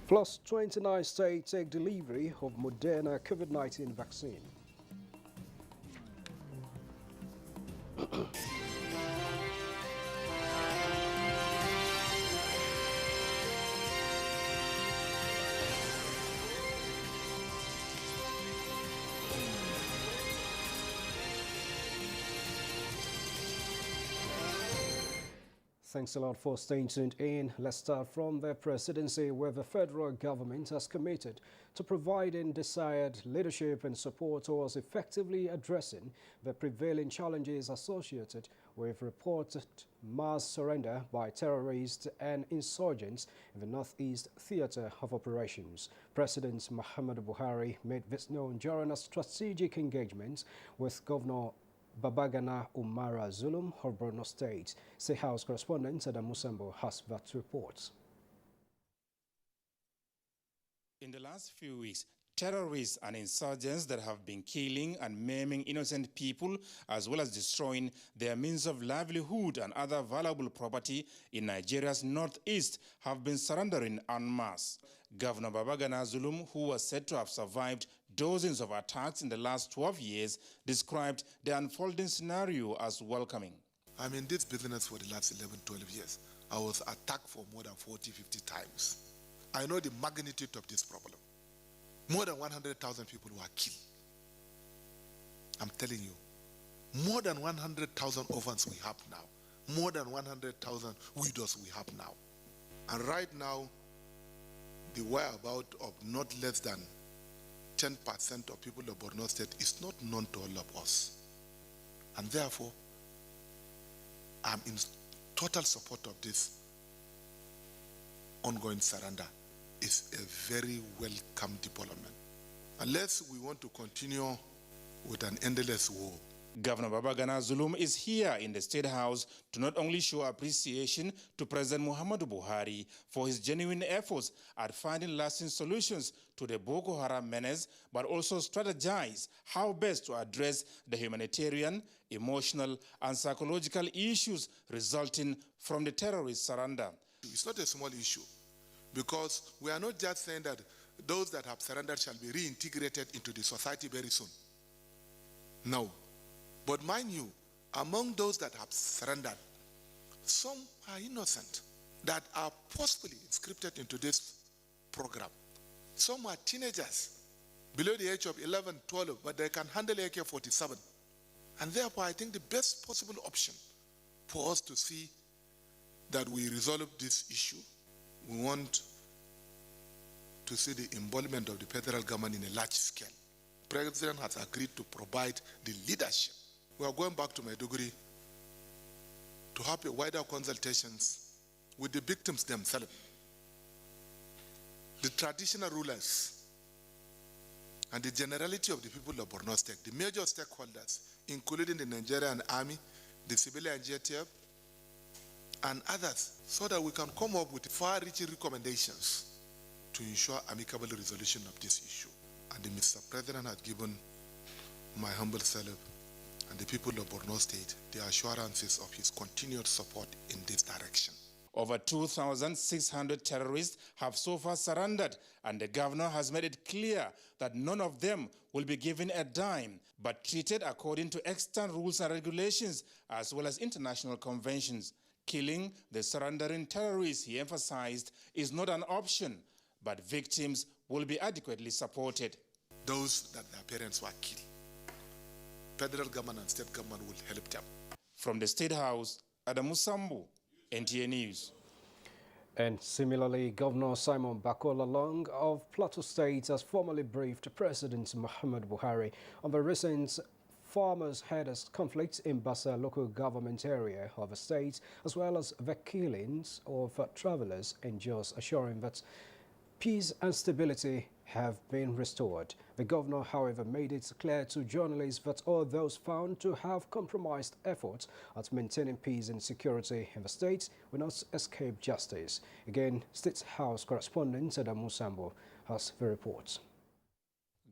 Plus 29 states take delivery of Moderna COVID-19 vaccine. Thanks a lot for staying tuned in. Let's start from the presidency, where the federal government has committed to providing desired leadership and support towards effectively addressing the prevailing challenges associated with reported mass surrender by terrorists and insurgents in the Northeast Theater of Operations. President Muhammadu Buhari made this known during a strategic engagement with Governor Babagana Umara Zulum of Borno State. State House correspondent Adam Musambo has that report.
In the last few weeks, terrorists and insurgents that have been killing and maiming innocent people as well as destroying their means of livelihood and other valuable property in Nigeria's northeast have been surrendering en masse. Governor Babagana Zulum, who was said to have survived dozens of attacks in the last 12 years, described the unfolding scenario as welcoming.
I'm in this business for the last 11, 12 years. I was attacked for more than 40, 50 times. I know the magnitude of this problem. More than 100,000 people were killed. I'm telling you, more than 100,000 orphans we have now. More than 100,000 widows we have now. And right now, the whereabouts of not less than 10% of people of Borno State is not known to all of us. And therefore, I'm in total support of this ongoing surrender. It's a very welcome development. Unless we want to continue with an endless war.
Governor Babagana Zulum is here in the State House to not only show appreciation to President Muhammadu Buhari for his genuine efforts at finding lasting solutions to the Boko Haram menace, but also strategize how best to address the humanitarian, emotional, and psychological issues resulting from the terrorist surrender.
It's not a small issue, because we are not just saying that those that have surrendered shall be reintegrated into the society very soon. No. But mind you, among those that have surrendered, some are innocent, that are forcefully inscripted into this program. Some are teenagers, below the age of 11, 12, but they can handle AK-47. And therefore, I think the best possible option for us to see that we resolve this issue, we want to see the involvement of the federal government in a large scale. The President has agreed to provide the leadership. We are going back to Maiduguri to have a wider consultations with the victims themselves, the traditional rulers, and the generality of the people of Borno State, the major stakeholders, including the Nigerian Army, the civilian JTF, and others, so that we can come up with far-reaching recommendations to ensure amicable resolution of this issue. And the Mr. President has given my humble self and the people of Borno State the assurances of his continued support in this direction.
Over 2,600 terrorists have so far surrendered, and the governor has made it clear that none of them will be given a dime, but treated according to extant rules and regulations, as well as international conventions. Killing the surrendering terrorists, he emphasized, is not an option, but victims will be adequately supported.
Those that their parents were killed, federal government and state government will help them.
From the State House, Adamu Sambu, NTA News.
And similarly, Governor Simon Bakola Long of Plateau State has formally briefed President Muhammadu Buhari on the recent farmers-herders conflict in Basa local government area of the state, as well as the killings of travelers, and just assuring that peace and stability have been restored. The governor, however, made it clear to journalists that all those found to have compromised efforts at maintaining peace and security in the state will not escape justice. Again, State House correspondent Adamu Sambo has the report.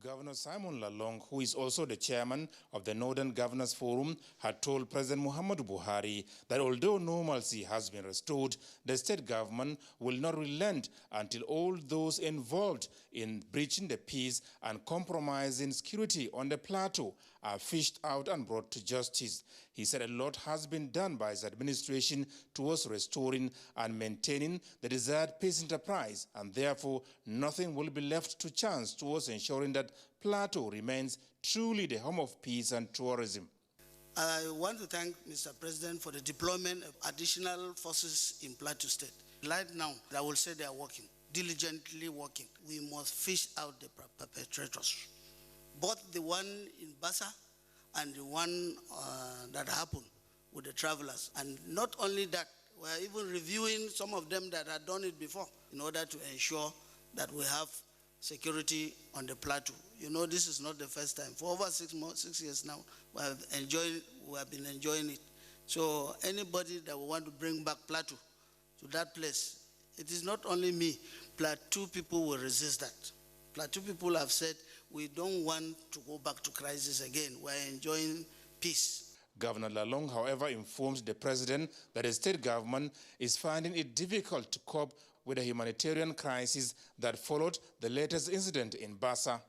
Governor Simon Lalong, who is also the chairman of the Northern Governors Forum, had told President Muhammadu Buhari that although normalcy has been restored, the state government will not relent until all those involved in breaching the peace and compromising security on the plateau are fished out and brought to justice. He said a lot has been done by his administration towards restoring and maintaining the desired peace enterprise, and therefore nothing will be left to chance towards ensuring that Plateau remains truly the home of peace and tourism.
I want to thank Mr. President for the deployment of additional forces in Plateau State. Right now, I will say they are working, diligently working. We must fish out the perpetrators, both the one in Basa and the one that happened with the travelers. And not only that, we are even reviewing some of them that had done it before in order to ensure that we have security on the plateau. You know, this is not the first time. For over 6 years now, we have been enjoying it. So anybody that will want to bring back plateau to that place, it is not only me. Plateau people will resist that. Plateau people have said, we don't want to go back to crisis again. We're enjoying peace.
Governor Lalong, however, informed the president that the state government is finding it difficult to cope with the humanitarian crisis that followed the latest incident in Basa.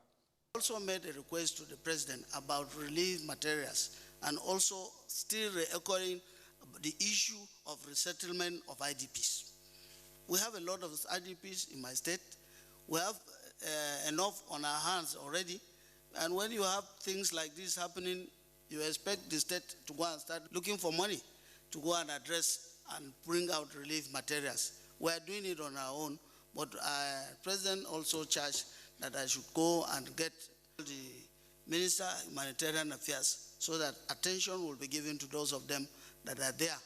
Also made a request to the president about relief materials and also still re-echoing the issue of resettlement of IDPs. We have a lot of IDPs in my state. We have enough on our hands already. And when you have things like this happening, you expect the state to go and start looking for money to go and address and bring out relief materials. We are doing it on our own, but President also charged that I should go and get the Minister of Humanitarian Affairs so that attention will be given to those of them that are there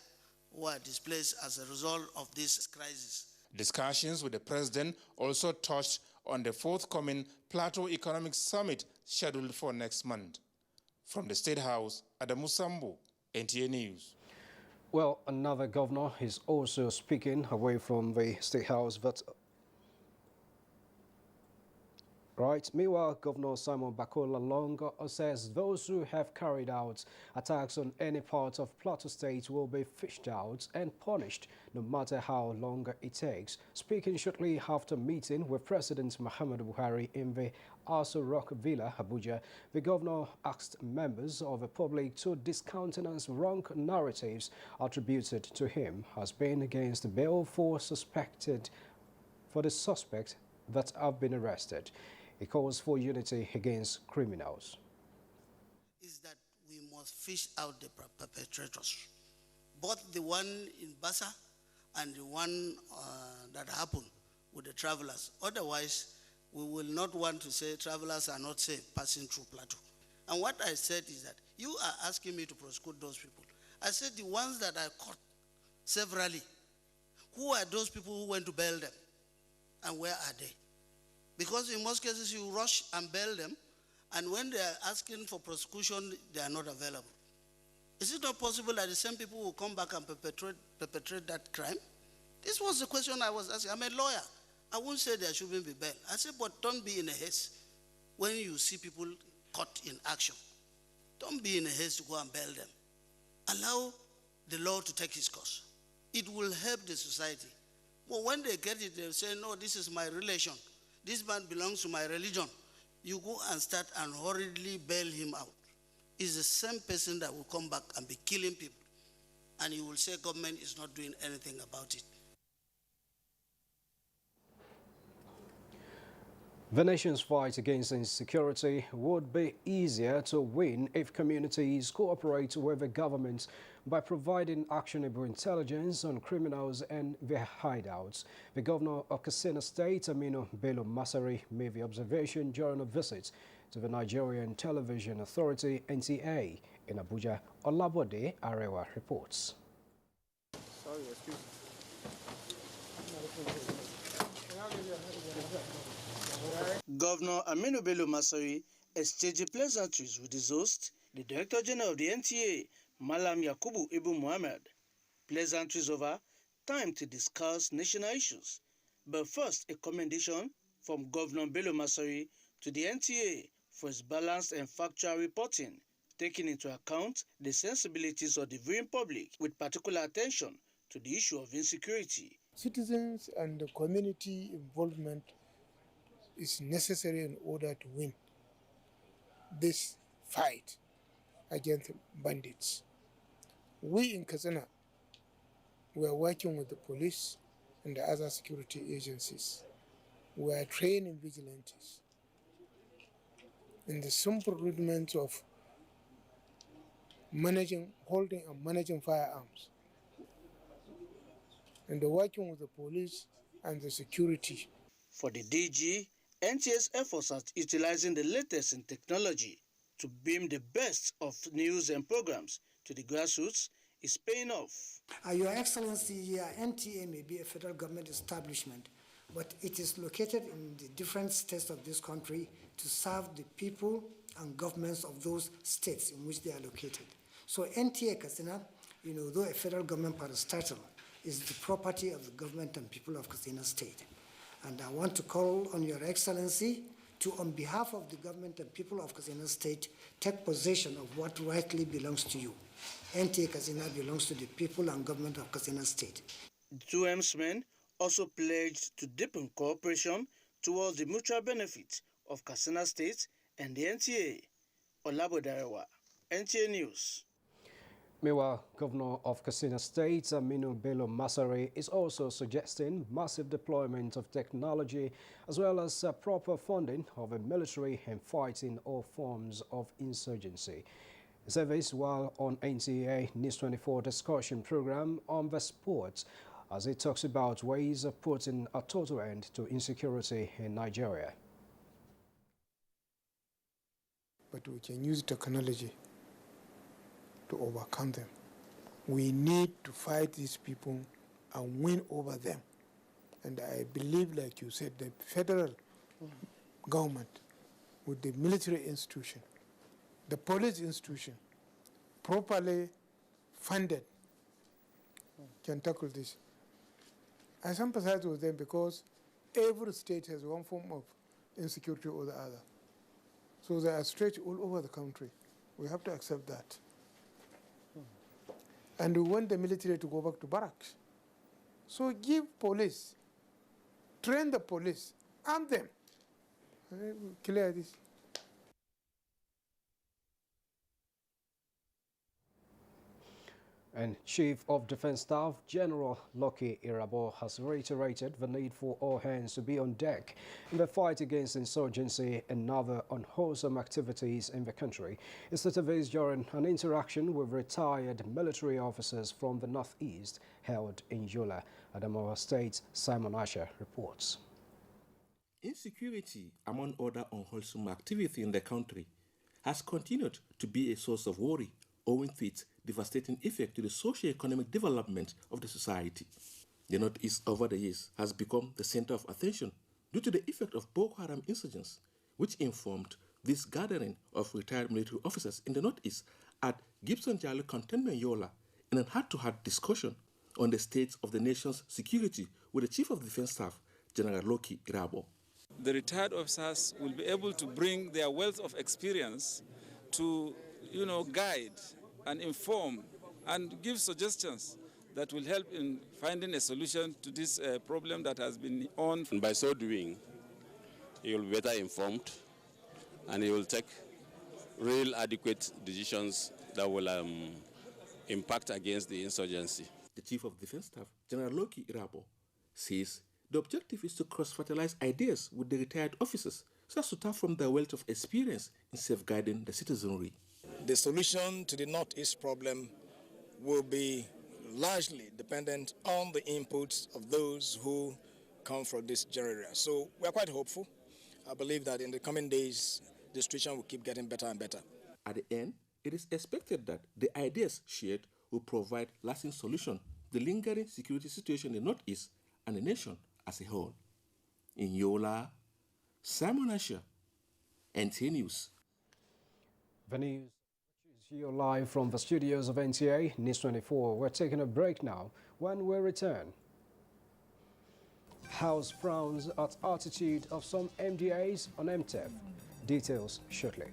who are displaced as a result of this crisis.
Discussions with the president also touched on the forthcoming Plateau Economic Summit scheduled for next month. From the State House, Adamu Sambu, NTA News.
Well, another governor is also speaking away from the State House, but meanwhile, Governor Simon Bakola Long says those who have carried out attacks on any part of Plateau State will be fished out and punished, no matter how long it takes. Speaking shortly after meeting with President Muhammadu Buhari in the Aso Rock Villa, Abuja, the governor asked members of the public to discountenance wrong narratives attributed to him as being against bail for the suspect that have been arrested. He calls for unity against criminals.
Is that we must fish out the perpetrators, both the one in Basa and the one that happened with the travelers. Otherwise, we will not want to say travelers are not safe passing through Plateau. And what I said is that you are asking me to prosecute those people. I said the ones that I caught severally, who are those people who went to bail them? And where are they? Because in most cases, you rush and bail them, and when they are asking for prosecution, they are not available. Is it not possible that the same people will come back and perpetrate that crime? This was the question I was asking. I'm a lawyer. I won't say there shouldn't be bail. I said, but don't be in a haste when you see people caught in action. Don't be in a haste to go and bail them. Allow the law to take its course. it will help the society. Well, when they get it, they'll say, no, this is my relation. This man belongs to my religion. You go and start and hurriedly bail him out. It's the same person that will come back and be killing people. And you will say government is not doing anything about it.
The nation's fight against insecurity would be easier to win if communities cooperate with the government by providing actionable intelligence on criminals and their hideouts. The governor of Katsina State, Aminu Bello Masari, made the observation during a visit to the Nigerian Television Authority, NTA, in Abuja. Olabode Arewa reports.
Sorry, excuse me.
Governor Aminu Bello Masari exchanged pleasantries with his host, the Director General of the NTA, Malam Yakubu Ibu Muhammad. Pleasantries over, time to discuss national issues. But first, a commendation from Governor Bello Masari to the NTA for its balanced and factual reporting, taking into account the sensibilities of the viewing public with particular attention to the issue of insecurity.
Citizens and the community involvement is necessary in order to win this fight against bandits. We in Katsina, we are working with the police and the other security agencies. We are training vigilantes in the simple rudiments of holding and managing firearms. And they're working with the police and the security.
For the DG, NTA's efforts at utilizing the latest in technology to beam the best of news and programs to the grassroots is paying off.
Your Excellency, NTA may be a federal government establishment, but it is located in the different states of this country to serve the people and governments of those states in which they are located. So NTA Katsina, though a federal government parastatal, is the property of the government and people of Katsina State. And I want to call on Your Excellency to, on behalf of the government and people of Katsina State, take possession of what rightly belongs to you. NTA Katsina belongs to the people and government of Katsina State.
The two helmsmen also pledged to deepen cooperation towards the mutual benefit of Katsina State and the NTA. Olabode Arewa, NTA News.
Meanwhile, Governor of Katsina State, Aminu Bello Masari, is also suggesting massive deployment of technology as well as proper funding of the military in fighting all forms of insurgency. He said this while on NTA News 24 discussion program on the sports as it talks about ways of putting a total end to insecurity in Nigeria.
But we can use technology to overcome them. We need to fight these people and win over them. And I believe, like you said, the federal government with the military institution, the police institution, properly funded, can tackle this. I sympathize with them because every state has one form of insecurity or the other. So they are stretched all over the country. We have to accept that. And we want the military to go back to barracks. So give police, train the police, arm them. Clear this.
And Chief of Defense Staff General Lucky Irabo has reiterated the need for all hands to be on deck in the fight against insurgency and other unwholesome activities in the country. He stated this during an interaction with retired military officers from the Northeast held in Yola. Adamawa State, Simon Asher reports.
Insecurity, among other unwholesome activity in the country, has continued to be a source of worry owing to its devastating effect to the socio-economic development of the society. The Northeast over the years has become the center of attention due to the effect of Boko Haram insurgents, which informed this gathering of retired military officers in the Northeast at Gibson Jalo Cantonment Yola in a heart-to-heart discussion on the state of the nation's security with the Chief of Defense Staff, General Lucky Irabo.
The retired officers will be able to bring their wealth of experience to, guide and inform and give suggestions that will help in finding a solution to this problem that has been on.
And by so doing, he will be better informed and he will take real adequate decisions that will impact against the insurgency.
The Chief of Defense Staff, General Loki Irabo, says the objective is to cross-fertilize ideas with the retired officers so as to tap from their wealth of experience in safeguarding the citizenry.
The solution to the Northeast problem will be largely dependent on the inputs of those who come from this area. So we are quite hopeful. I believe that in the coming days, the situation will keep getting better and better.
At the end, it is expected that the ideas shared will provide lasting solution to the lingering security situation in the Northeast and the nation as a whole. In Yola, Simon Asher, NTA News.
The news is here live from the studios of NTA News 24. We're taking a break now. When we return, House frowns at attitude of some MDAs on MTEF. Details shortly.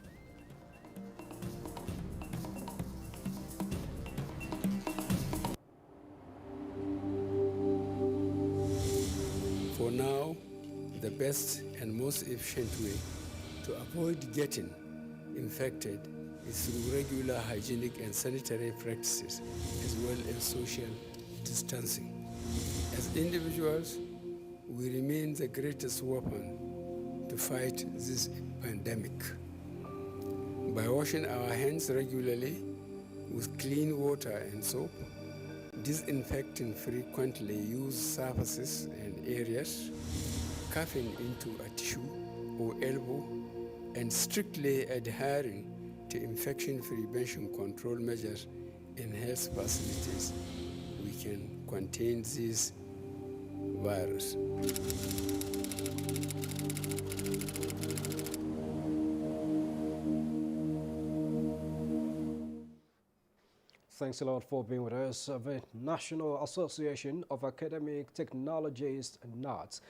For now, the best and most efficient way to avoid getting infected is through regular hygienic and sanitary practices, as well as social distancing. As individuals, we remain the greatest weapon to fight this pandemic. By washing our hands regularly with clean water and soap, disinfecting frequently used surfaces and areas, coughing into a tissue or elbow, and strictly adhering to infection prevention control measures in health facilities, we can contain this virus.
Thanks a lot for being with us. The National Association of Academic Technologists, NATS,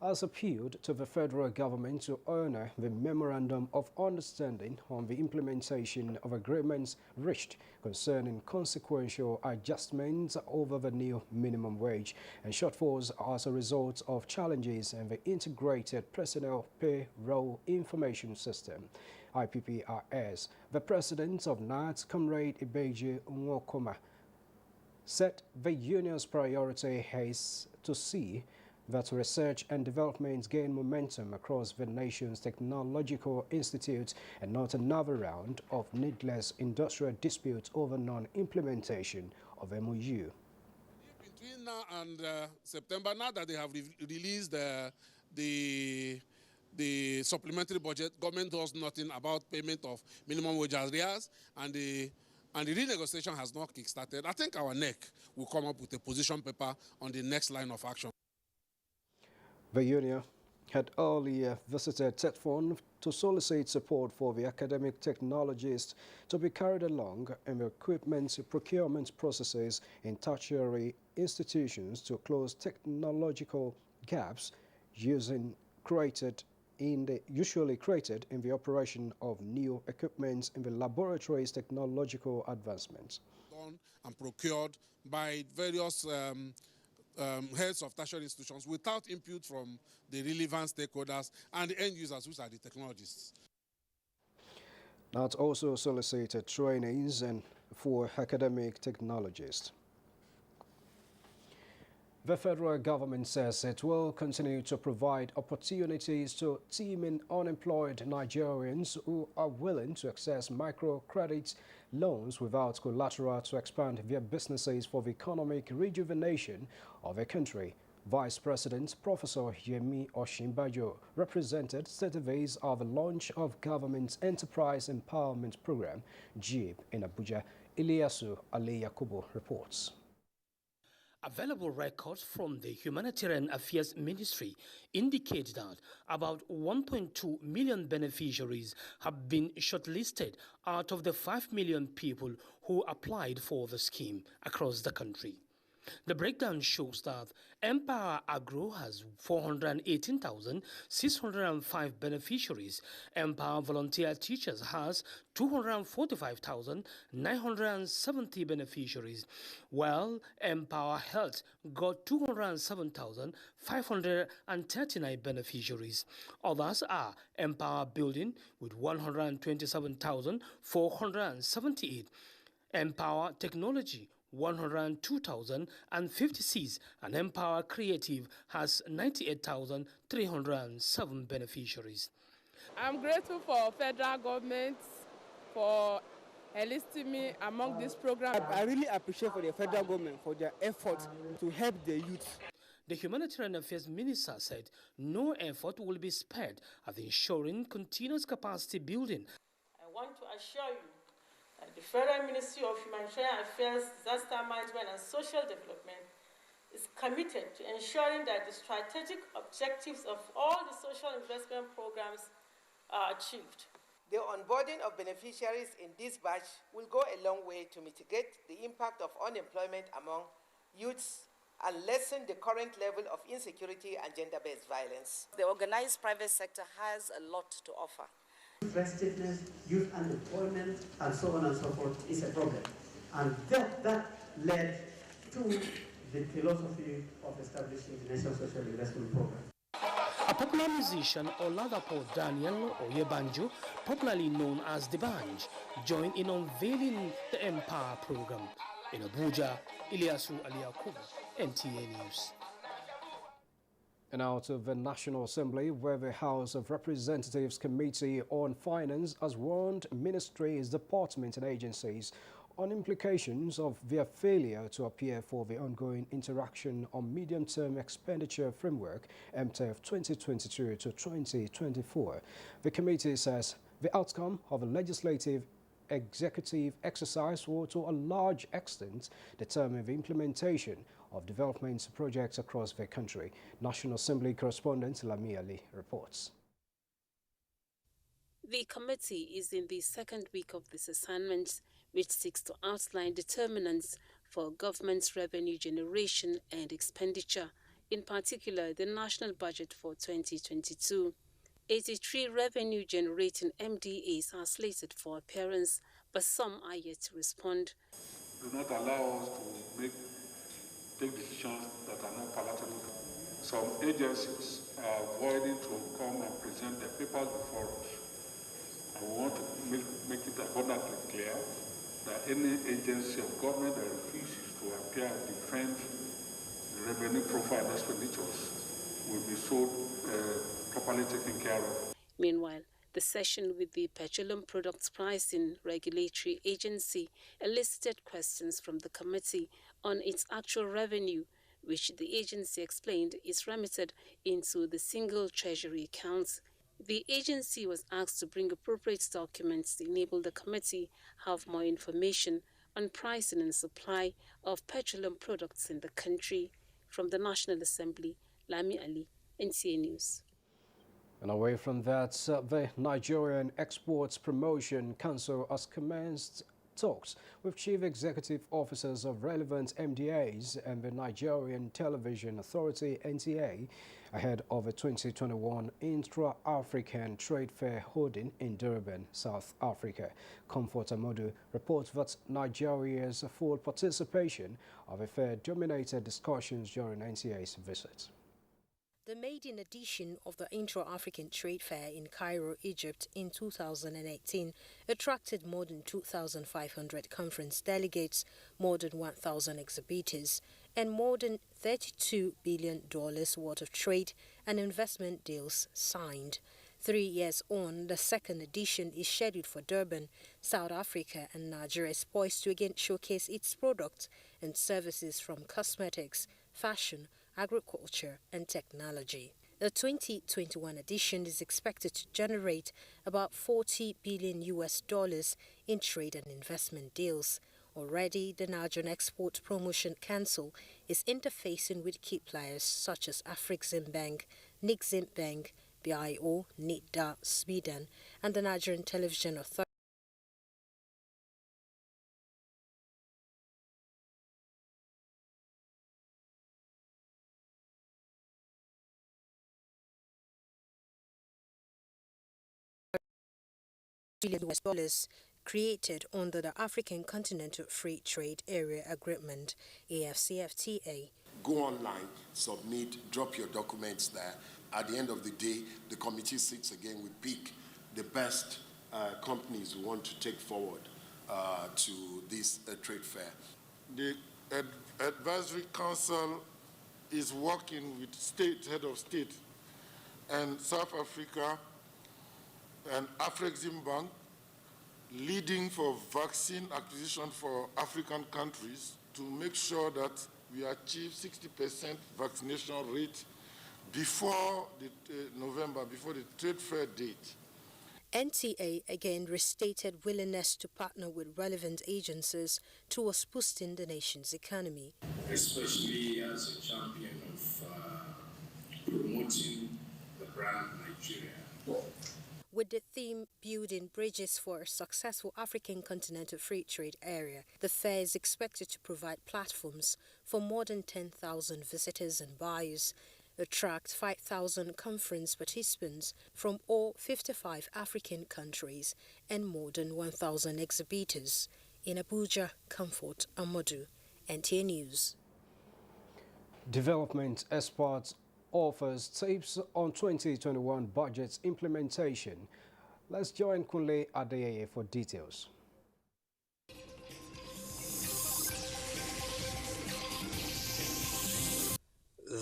has appealed to the federal government to honor the Memorandum of Understanding on the implementation of agreements reached concerning consequential adjustments over the new minimum wage and shortfalls as a result of challenges in the Integrated Personnel Payroll Information System, IPPRS. The president of NATS, Comrade Ibeji Nwokoma, said the union's priority is to see that research and development gain momentum across the nation's technological institutes and not another round of needless industrial disputes over non-implementation of MOU.
Between now and September, now that they have released the supplementary budget, government does nothing about payment of minimum wage arrears, and the renegotiation has not kick-started. I think our NEC will come up with a position paper on the next line of action.
The union had earlier visited TETFON to solicit support for the academic technologists to be carried along in the equipment procurement processes in tertiary institutions to close technological gaps usually created in the operation of new equipment in the laboratory's technological advancements.
Done and procured by various heads of tertiary institutions without input from the relevant stakeholders and the end users, which are the technologists.
That also solicited trainings and for academic technologists. The federal government says it will continue to provide opportunities to teeming unemployed Nigerians who are willing to access microcredit loans without collateral to expand their businesses for the economic rejuvenation of the country. Vice President Professor Yemi Osinbajo represented Saturdays of the launch of Government Enterprise Empowerment Program, GEP, in Abuja. Ilyasu Ali Yakubu reports.
Available records from the Humanitarian Affairs Ministry indicate that about 1.2 million beneficiaries have been shortlisted out of the 5 million people who applied for the scheme across the country. The breakdown shows that Empower Agro has 418,605 beneficiaries. Empower Volunteer Teachers has 245,970 beneficiaries, while Empower Health got 207,539 beneficiaries. Others are Empower Building with 127,478, Empower Technology 102,056, and Empower Creative has 98,307 beneficiaries.
I'm grateful for federal government for enlisting me among this program.
I really appreciate for the federal government for their efforts to help the youth.
The Humanitarian Affairs Minister said no effort will be spared at ensuring continuous capacity building.
I want to assure you that the Federal Ministry of Humanitarian Affairs, Disaster Management and Social Development is committed to ensuring that the strategic objectives of all the social investment programs are achieved.
The onboarding of beneficiaries in this batch will go a long way to mitigate the impact of unemployment among youths and lessen the current level of insecurity and gender-based violence.
The organized private sector has a lot to offer.
Restiveness, youth unemployment, and so on and so forth is a problem. And that led to the philosophy of establishing the National Social Investment Program.
A popular musician, Oladapo Daniel Oyebanjo, popularly known as The Banj, joined in unveiling the Empower program. In Abuja, Ilyasu Aliyakubu, NTA News.
And out of the National Assembly, where the House of Representatives Committee on Finance has warned ministries, departments and agencies on implications of their failure to appear for the ongoing interaction on medium-term expenditure framework MTF 2022 to 2024. The committee says the outcome of the legislative executive exercise will to a large extent determine the implementation of development projects across the country. National Assembly correspondent Lami Ali reports.
The committee is in the second week of this assignment, which seeks to outline determinants for government's revenue generation and expenditure, in particular the national budget for 2022. 83 revenue-generating MDAs are slated for appearance, but some are yet to respond.
Do not allow us to take decisions that are not palatable. Some agencies are avoiding to come and present their papers before us. I want to make it abundantly clear that any agency of government that refuses to appear and defend the revenue profile expenditures will be so properly taken care of.
Meanwhile, the session with the Petroleum Products Pricing Regulatory Agency elicited questions from the committee on its actual revenue, which the agency explained is remitted into the single treasury account. The agency was asked to bring appropriate documents to enable the committee have more information on pricing and supply of petroleum products in the country. From the National Assembly, Lami Ali, NTA News.
And away from that, the Nigerian Exports Promotion Council has commenced talks with chief executive officers of relevant MDAs and the Nigerian Television Authority (NTA) ahead of a 2021 Intra-African Trade Fair holding in Durban, South Africa. Comfort Amodu reports that Nigeria's full participation of a fair dominated discussions during NTA's visit.
The maiden edition of the Intra-African Trade Fair in Cairo, Egypt in 2018 attracted more than 2,500 conference delegates, more than 1,000 exhibitors, and more than $32 billion worth of trade and investment deals signed. 3 years on, the second edition is scheduled for Durban, South Africa, and Nigeria is poised to again showcase its products and services from cosmetics, fashion, agriculture and technology. The 2021 edition is expected to generate about $40 billion in trade and investment deals. Already, the Nigerian Export Promotion Council is interfacing with key players such as Afreximbank, Niximbank, BIO, NIDA, Sweden, and the Nigerian Television Authority. billion created under the African Continental Free Trade Area Agreement, AfCFTA.
Go online, submit, drop your documents there. At the end of the day, the committee sits again. We pick the best companies who want to take forward to this trade fair.
The Advisory Council is working with head of state and South Africa and Afrexim Bank, leading for vaccine acquisition for African countries to make sure that we achieve 60% vaccination rate before November, before the trade fair date.
NTA again restated willingness to partner with relevant agencies towards boosting the nation's economy.
Especially as a champion of promoting the brand Nigeria.
With the theme Building Bridges for a Successful African Continental Free Trade Area, the fair is expected to provide platforms for more than 10,000 visitors and buyers, attract 5,000 conference participants from all 55 African countries, and more than 1,000 exhibitors. In Abuja, Comfort Amadou, NTA News.
Development Experts offers tips on 2021 budget's implementation. Let's join Kunle Adeyeye for details.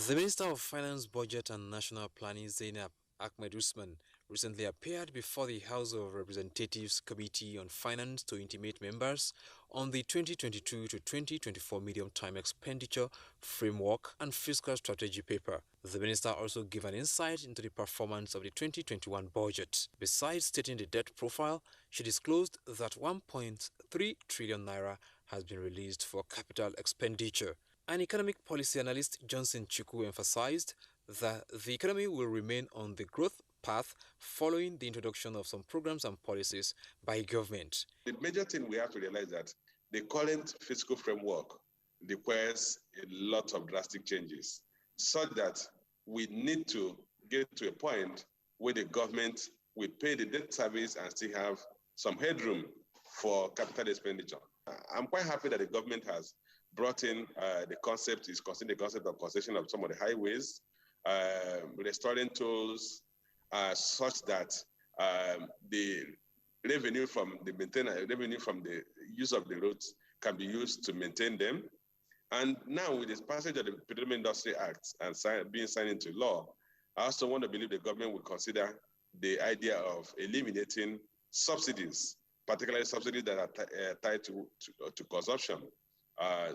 The Minister of Finance, Budget and National Planning, Zainab Ahmed Usman, recently appeared before the House of Representatives Committee on Finance to intimate members on the 2022 to 2024 medium-term expenditure framework and fiscal strategy paper. The minister also gave an insight into the performance of the 2021 budget. Besides stating the debt profile, she disclosed that 1.3 trillion naira has been released for capital expenditure. An economic policy analyst, Johnson Chukwu, emphasized that the economy will remain on the growth path following the introduction of some programs and policies by government.
The major thing we have to realize that the current fiscal framework requires a lot of drastic changes, such that we need to get to a point where the government will pay the debt service and still have some headroom for capital expenditure. I'm quite happy that the government has brought in the concept of concession of some of the highways, restoring tolls, such that the revenue from the use of the roads can be used to maintain them. And now with this passage of the Petroleum Industry Act and being signed into law, I also want to believe the government will consider the idea of eliminating subsidies, particularly subsidies that are tied to consumption,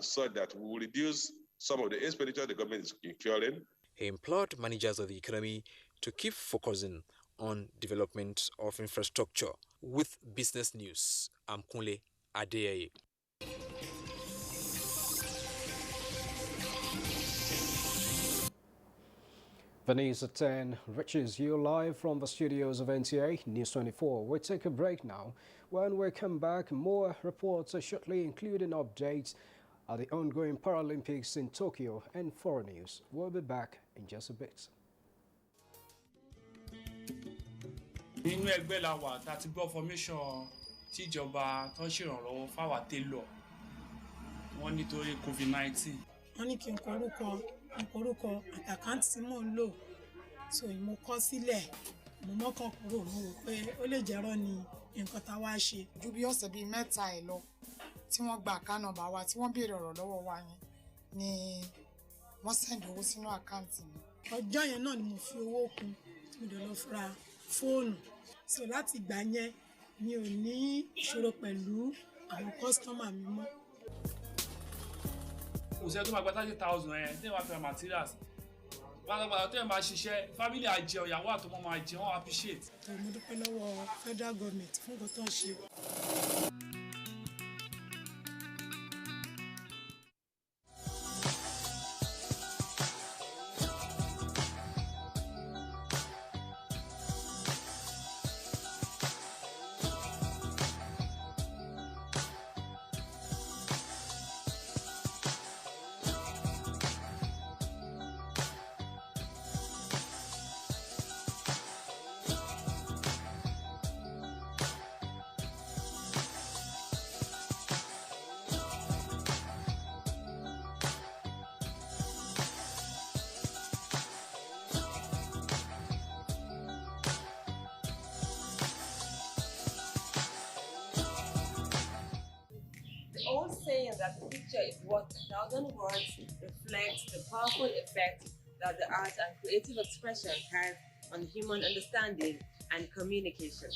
so that we will reduce some of the expenditure the government is incurring.
He implored managers of the economy to keep focusing on development of infrastructure. With Business News, I'm Kunle Adeyeye.
Vanessa 10 reaches you live from the studios of NTA News 24. We'll take a break now. When we come back, more reports are shortly, including updates at the ongoing Paralympics in Tokyo and foreign news. We'll be back in just a bit.
Nínú ẹgbẹ́ la wà tá ti gbọ́ formation tíjọba tó ṣèrànlọ́wọ́ fáwa télọ̀ wọ́n nítorí COVID-19.
Wọ́n ní kí n korúkọ àtàkáǹtì tí mò ń lò so mo kọ sílẹ̀ mo mọ́kàn kúrò mo rò pé ó lè jẹ́rọ́ ni nǹkan tá wá ṣe.
Ju bí ọ̀sẹ̀ bíi mẹ́ta ẹ̀ lọ tí wọ́n gba àkáǹtì nọ́mbà wa tí wọ́n béèrè ọ̀rọ̀ lọ́wọ́ wa yẹn ni wọ́n send owó sínú àkáǹtì mi.
Ọjọ́ yẹn náà ni mo fi owó kún mo dẹ̀ lọ fura fóònù so láti ìgbà yẹn mi ò ní ìṣòro pẹ̀lú àwọn kọ́sítọ́mà mi mọ́.
Òṣèré tó máa gba 30,000 ẹ̀ tí wọ́n fẹ́ materials pátápátá tó yẹ máa ṣiṣẹ́ family àjẹun ìyàwó àtọmọ máa jẹun wọ́n appreciate.
Mo dúpẹ́ lọ́wọ́ federal government fún nǹkan tó ń ṣe.
picture, if worth 1,000 words, reflects the powerful effect that the art and creative expression has on human understanding and communication.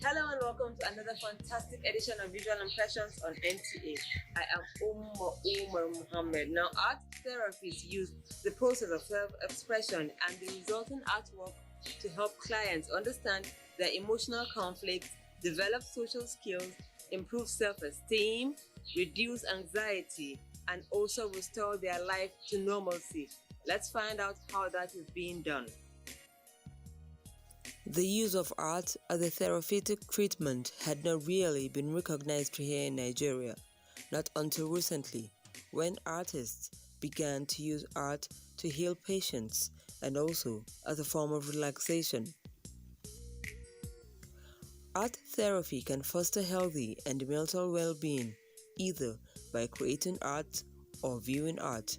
Hello and welcome to another fantastic edition of Visual Impressions on NTA. I am Umar Muhammad. Now, art therapists use the process of self-expression and the resulting artwork to help clients understand their emotional conflicts, develop social skills, improve self-esteem, reduce anxiety, and also restore their life to normalcy. Let's find out how that is being done.
The use of art as a therapeutic treatment had not really been recognized here in Nigeria, not until recently, when artists began to use art to heal patients and also as a form of relaxation. Art therapy can foster healthy and mental well-being either by creating art or viewing art.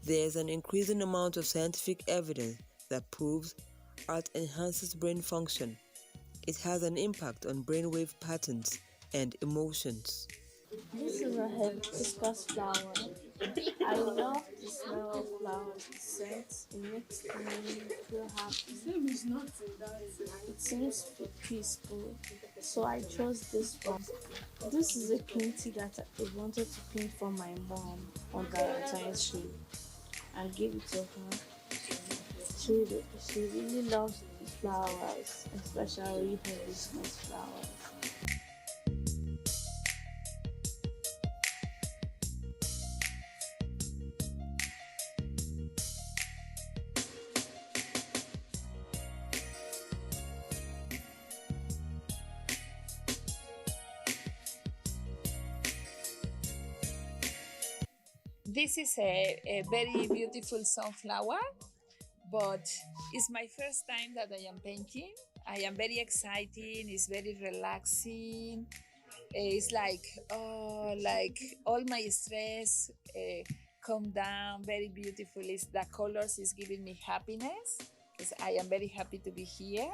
There is an increasing amount of scientific evidence that proves art enhances brain function. It has an impact on brainwave patterns and emotions.
This is a hibiscus flower. I love the smell of flowers, the scent. It makes me feel happy. It seems peaceful, so I chose this one. This is a painting that I wanted to paint for my mom on Valentine's Day and give it to her. She really loves flowers, especially hibiscus flowers.
This is a very beautiful sunflower, but it's my first time that I am painting. I am very excited, it's very relaxing. It's like all my stress come down, very beautiful. It's the colors is giving me happiness because I am very happy to be here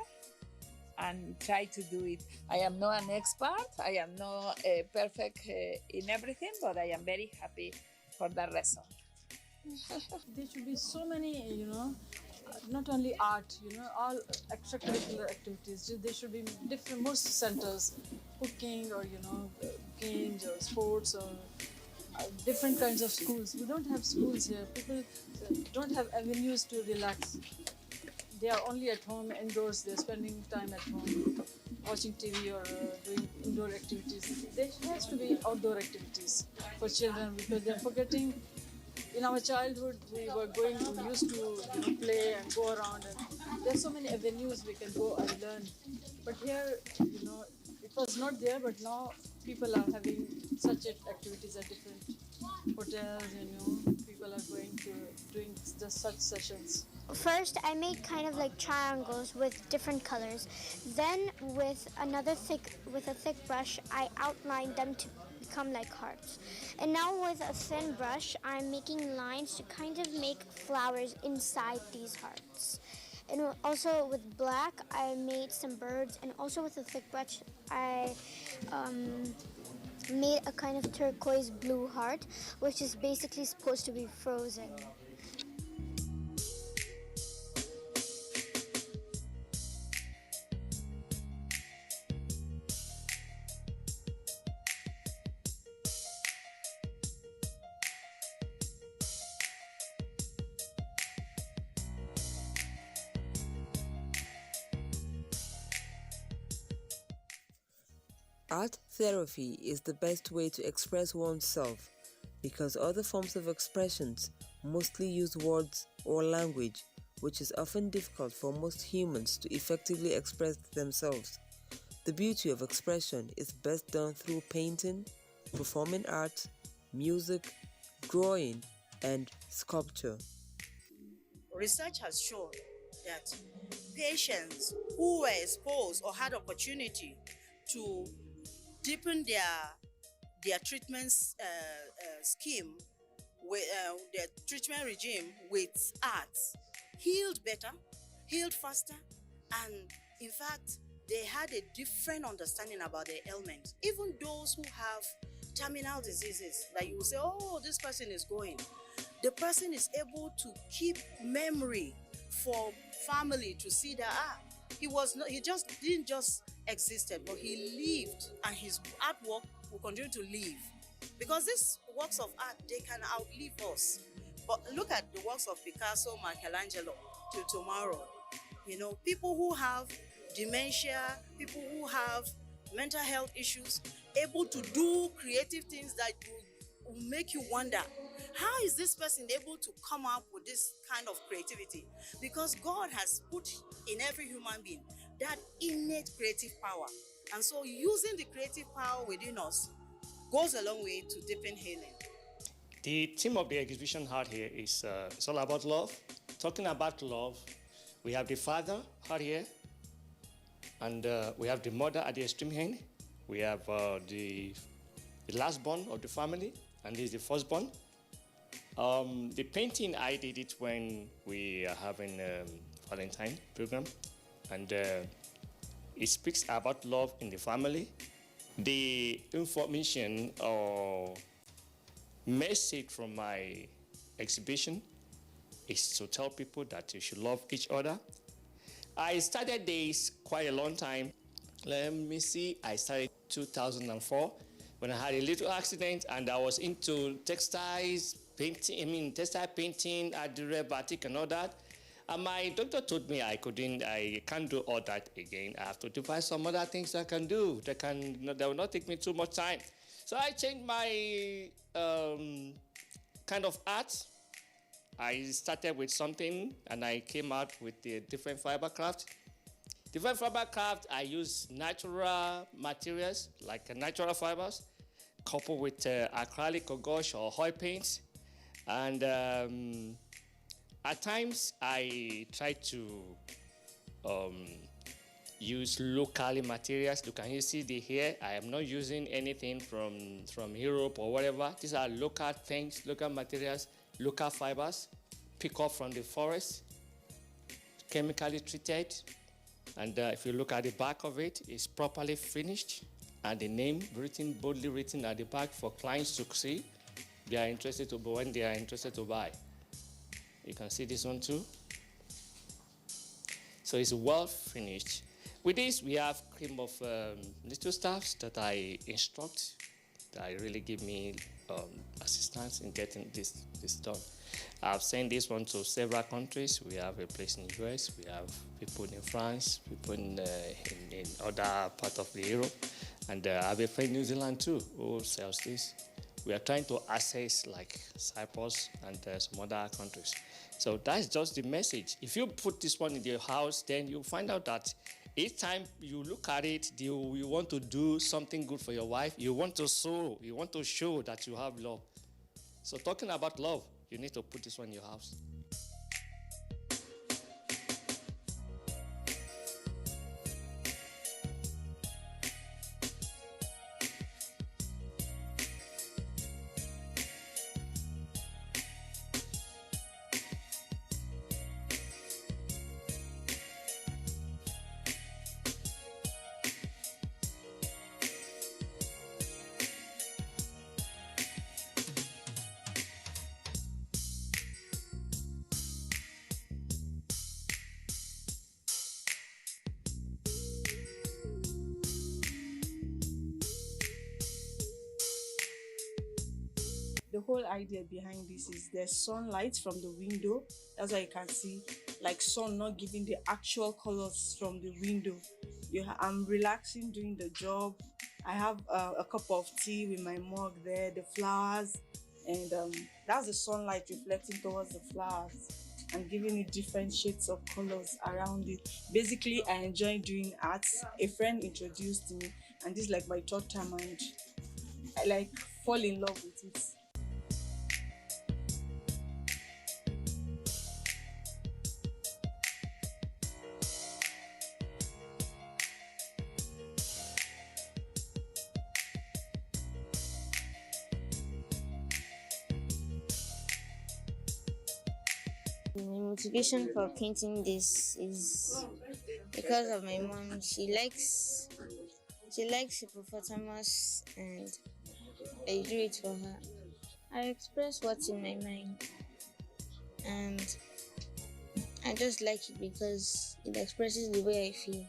and try to do it. I am not an expert, I am not perfect in everything, but I am very happy for the result.
There should be so many, not only art, all extracurricular activities. There should be different, more centers, cooking or, games or sports or different kinds of schools. We don't have schools here. People don't have avenues to relax. They are only at home, indoors. They're spending time at home, watching TV or doing indoor activities. There has to be outdoor activities for children because they're forgetting. In our childhood, we used to play and go around, and there's so many avenues we can go and learn. But here, it was not there, but now people are having such activities at different hotels, people are going to doing just such sessions.
First, I made kind of like triangles with different colors. Then, with a thick brush, I outlined them to become like hearts. And now with a thin brush, I'm making lines to kind of make flowers inside these hearts. And also with black, I made some birds, and also with a thick brush, I made a kind of turquoise blue heart, which is basically supposed to be frozen.
Art therapy is the best way to express oneself because other forms of expressions mostly use words or language, which is often difficult for most humans to effectively express themselves. The beauty of expression is best done through painting, performing art, music, drawing, and sculpture.
Research has shown that patients who were exposed or had opportunity to deepen their treatment scheme, with their treatment regime with art, healed better, healed faster, and in fact, they had a different understanding about their ailment. Even those who have terminal diseases, that you will say, oh, this person is going. The person is able to keep memory for family to see that he didn't just existed, but he lived, and his artwork will continue to live. Because these works of art, they can outlive us. But look at the works of Picasso, Michelangelo till tomorrow. You know, people who have dementia, people who have mental health issues, able to do creative things that will make you wonder, how is this person able to come up with this kind of creativity? Because God has put in every human being that innate creative power. And so using the creative power within us goes a long way to deepen healing.
The theme of the exhibition out here is it's all about love. Talking about love, we have the father out here, and we have the mother at the extreme end. We have the last born of the family, and this is the firstborn. The painting, I did it when we are having Valentine program, and it speaks about love in the family. The information or message from my exhibition is to tell people that you should love each other. I started this quite a long time. Let me see, I started 2004 when I had a little accident, and I was into textiles painting, textile painting, adire, batik and all that. And my doctor told me I can't do all that again. I have to devise some other things I can do. That will not take me too much time. So I changed my kind of art. I started with something, and I came out with the different fiber craft. Different fiber craft, I use natural materials, like natural fibers, coupled with acrylic or gouache or oil paints. And at times, I try to use local materials. You see the here. I am not using anything from Europe or whatever. These are local things, local materials, local fibers, pick up from the forest, chemically treated. And if you look at the back of it, it's properly finished, and the name boldly written at the back for clients to see. They are interested to buy when they are interested to buy. You can see this one too. So it's well finished. With this, we have cream of little staffs that I instruct, that really give me assistance in getting this done. I've sent this one to several countries. We have a place in the US, we have people in France, people in other parts of Europe, and I have a friend in New Zealand too who sells this. We are trying to access like Cyprus and some other countries. So that's just the message. If you put this one in your house, then you'll find out that each time you look at it, you want to do something good for your wife, you want to show that you have love. So talking about love, you need to put this one in your house.
The whole idea behind this is there's sunlight from the window. That's why you can see like sun not giving the actual colors from the window. I'm relaxing doing the job. I have a cup of tea with my mug there, the flowers, and that's the sunlight reflecting towards the flowers and giving it different shades of colors around it. Basically, I enjoy doing art. A friend introduced me, and this is like my third time, and I like fall in love with it.
My motivation for painting this is
because of my mom. She likes hippopotamus, and I do it for her. I express what's in my mind, and I just like it because it expresses the way I feel.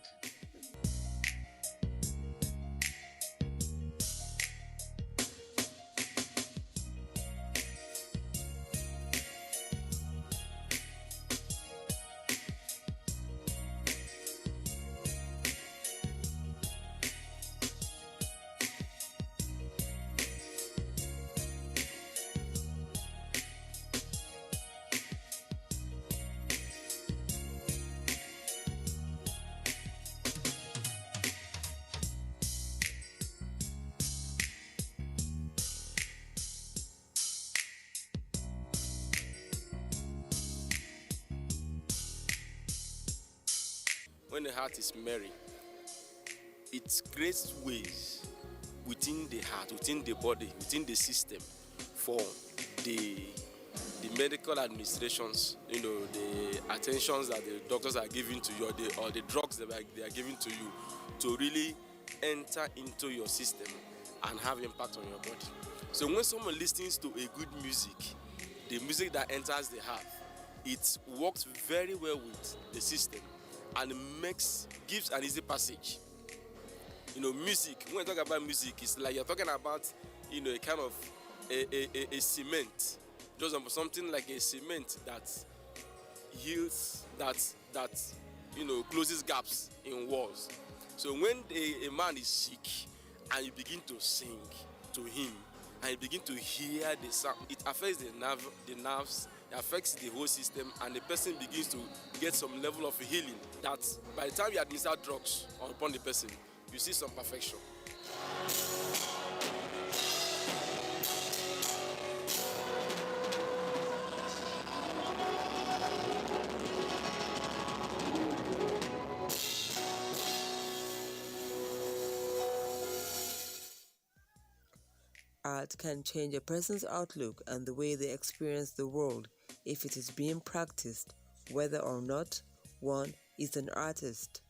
When the heart is merry, it creates ways within the heart, within the body, within the system for the medical administrations, the attentions that the doctors are giving to you, or the drugs that they are giving to you, to really enter into your system and have impact on your body. So when someone listens to a good music, the music that enters the heart, it works very well with the system and gives an easy passage. Music, when we talk about music, it's like you're talking about, a kind of a cement, just something like a cement that heals, that closes gaps in walls. So when a man is sick and you begin to sing to him and you begin to hear the sound, it affects the nerves, it affects the whole system, and the person begins to get some level of healing that by the time you administer drugs upon the person, you see some perfection.
Art can change a person's outlook and the way they experience the world if it is being practiced, whether or not one is an artist.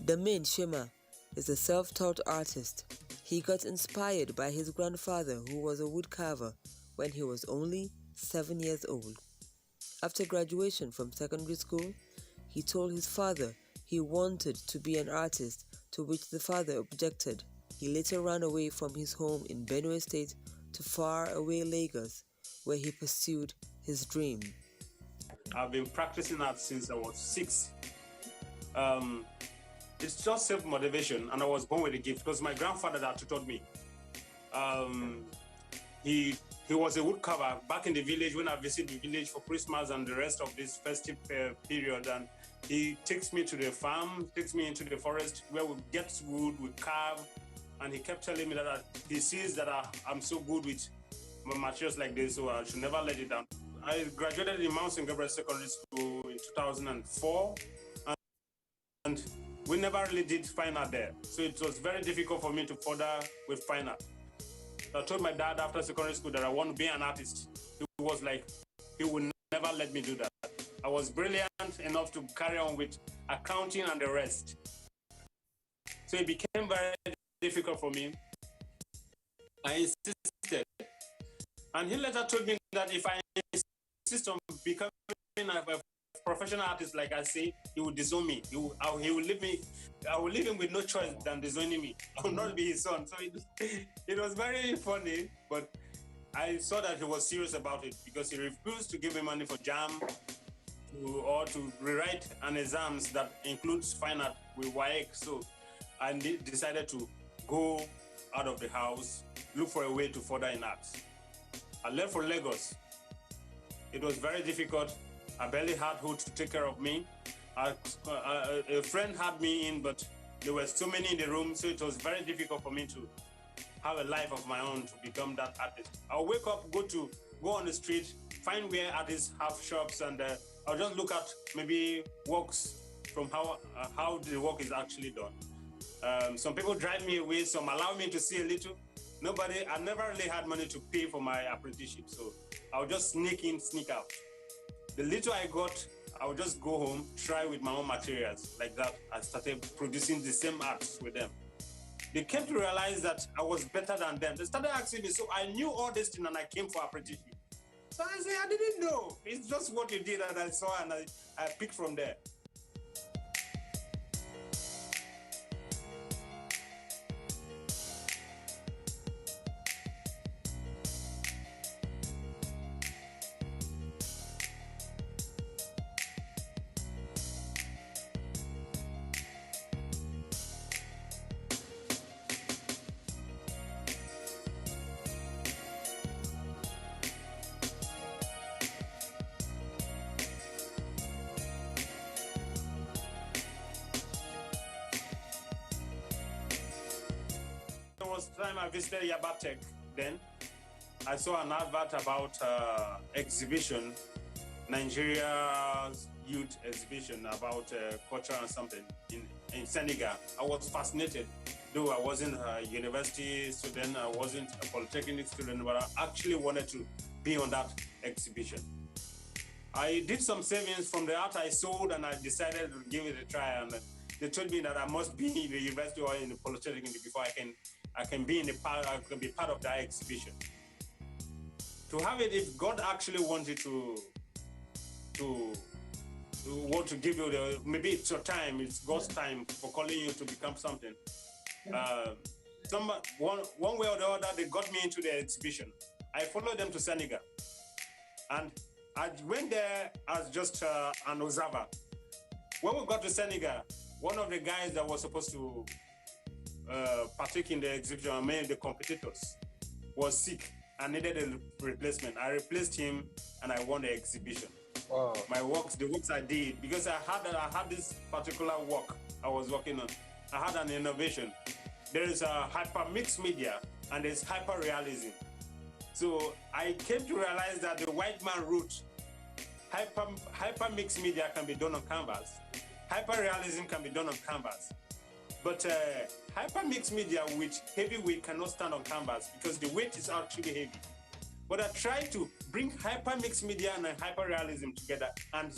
Damin Shema is a self-taught artist. He got inspired by his grandfather, who was a woodcarver, when he was only 7 years old. After graduation from secondary school, he told his father he wanted to be an artist, to which the father objected. He later ran away from his home in Benue State to far-away Lagos, where he pursued his dream.
I've been practicing art since I was 6. It's just self-motivation, and I was born with a gift because my grandfather that taught me. He he was a woodcarver back in the village when I visit the village for Christmas and the rest of this festive period. And he takes me to the farm, takes me into the forest where we get wood, we carve. And he kept telling me that he sees that I'm so good with materials like this, so I should never let it down. I graduated in Mount St. Gabriel Secondary School in 2004. And we never really did fine art there. So it was very difficult for me to further with fine art. I told my dad after secondary school that I want to be an artist. He was like, he would never let me do that. I was brilliant enough to carry on with accounting and the rest. So it became very difficult for me. I insisted. And he later told me that if I insist on becoming a professional artist, like I say, he would disown me. He will leave me. I will leave him with no choice than disowning me. I will not be his son. So it was very funny, but I saw that he was serious about it because he refused to give me money for jam or to rewrite an exams that includes fine art with WAEC. So I decided to go out of the house, look for a way to further in arts. I left for Lagos. It was very difficult. I barely had who to take care of me. A friend had me in, but there were so many in the room, so it was very difficult for me to have a life of my own to become that artist. I'll wake up, go on the street, find where artists have shops, and I'll just look at maybe works from how the work is actually done. Some people drive me away, some allow me to see a little. I never really had money to pay for my apprenticeship, so I'll just sneak in, sneak out. The little I got, I would just go home, try with my own materials. Like that, I started producing the same arts with them. They came to realize that I was better than them. They started asking me, so I knew all this thing and I came for apprenticeship. So I said, I didn't know. It's just what you did and I saw and I picked from there. Time I visited Yabatek, then I saw an advert about exhibition, Nigeria's youth exhibition about culture and something in Senegal. I was fascinated, though I wasn't a university student, I wasn't a polytechnic student, but I actually wanted to be on that exhibition. I did some savings from the art I sold and I decided to give it a try, and they told me that I must be in the university or in the polytechnic before I can be part of that exhibition. To have it, if God actually wanted to want to give you maybe it's your time, it's God's time for calling you to become something. One way or the other, they got me into the exhibition. I followed them to Senegal, and I went there as just an observer. When we got to Senegal, one of the guys that was supposed to partake in the exhibition, I mean the competitors, was sick and needed a replacement. I replaced him and I won the exhibition. Wow. The works I did, because I had this particular work I was working on. I had an innovation. There is a hyper mixed media and there's hyper realism. So I came to realize that the white man route, hyper mixed media can be done on canvas. Hyper realism can be done on canvas. But hyper mixed media with heavy weight cannot stand on canvas because the weight is actually heavy. But I tried to bring hyper mixed media and hyper realism together and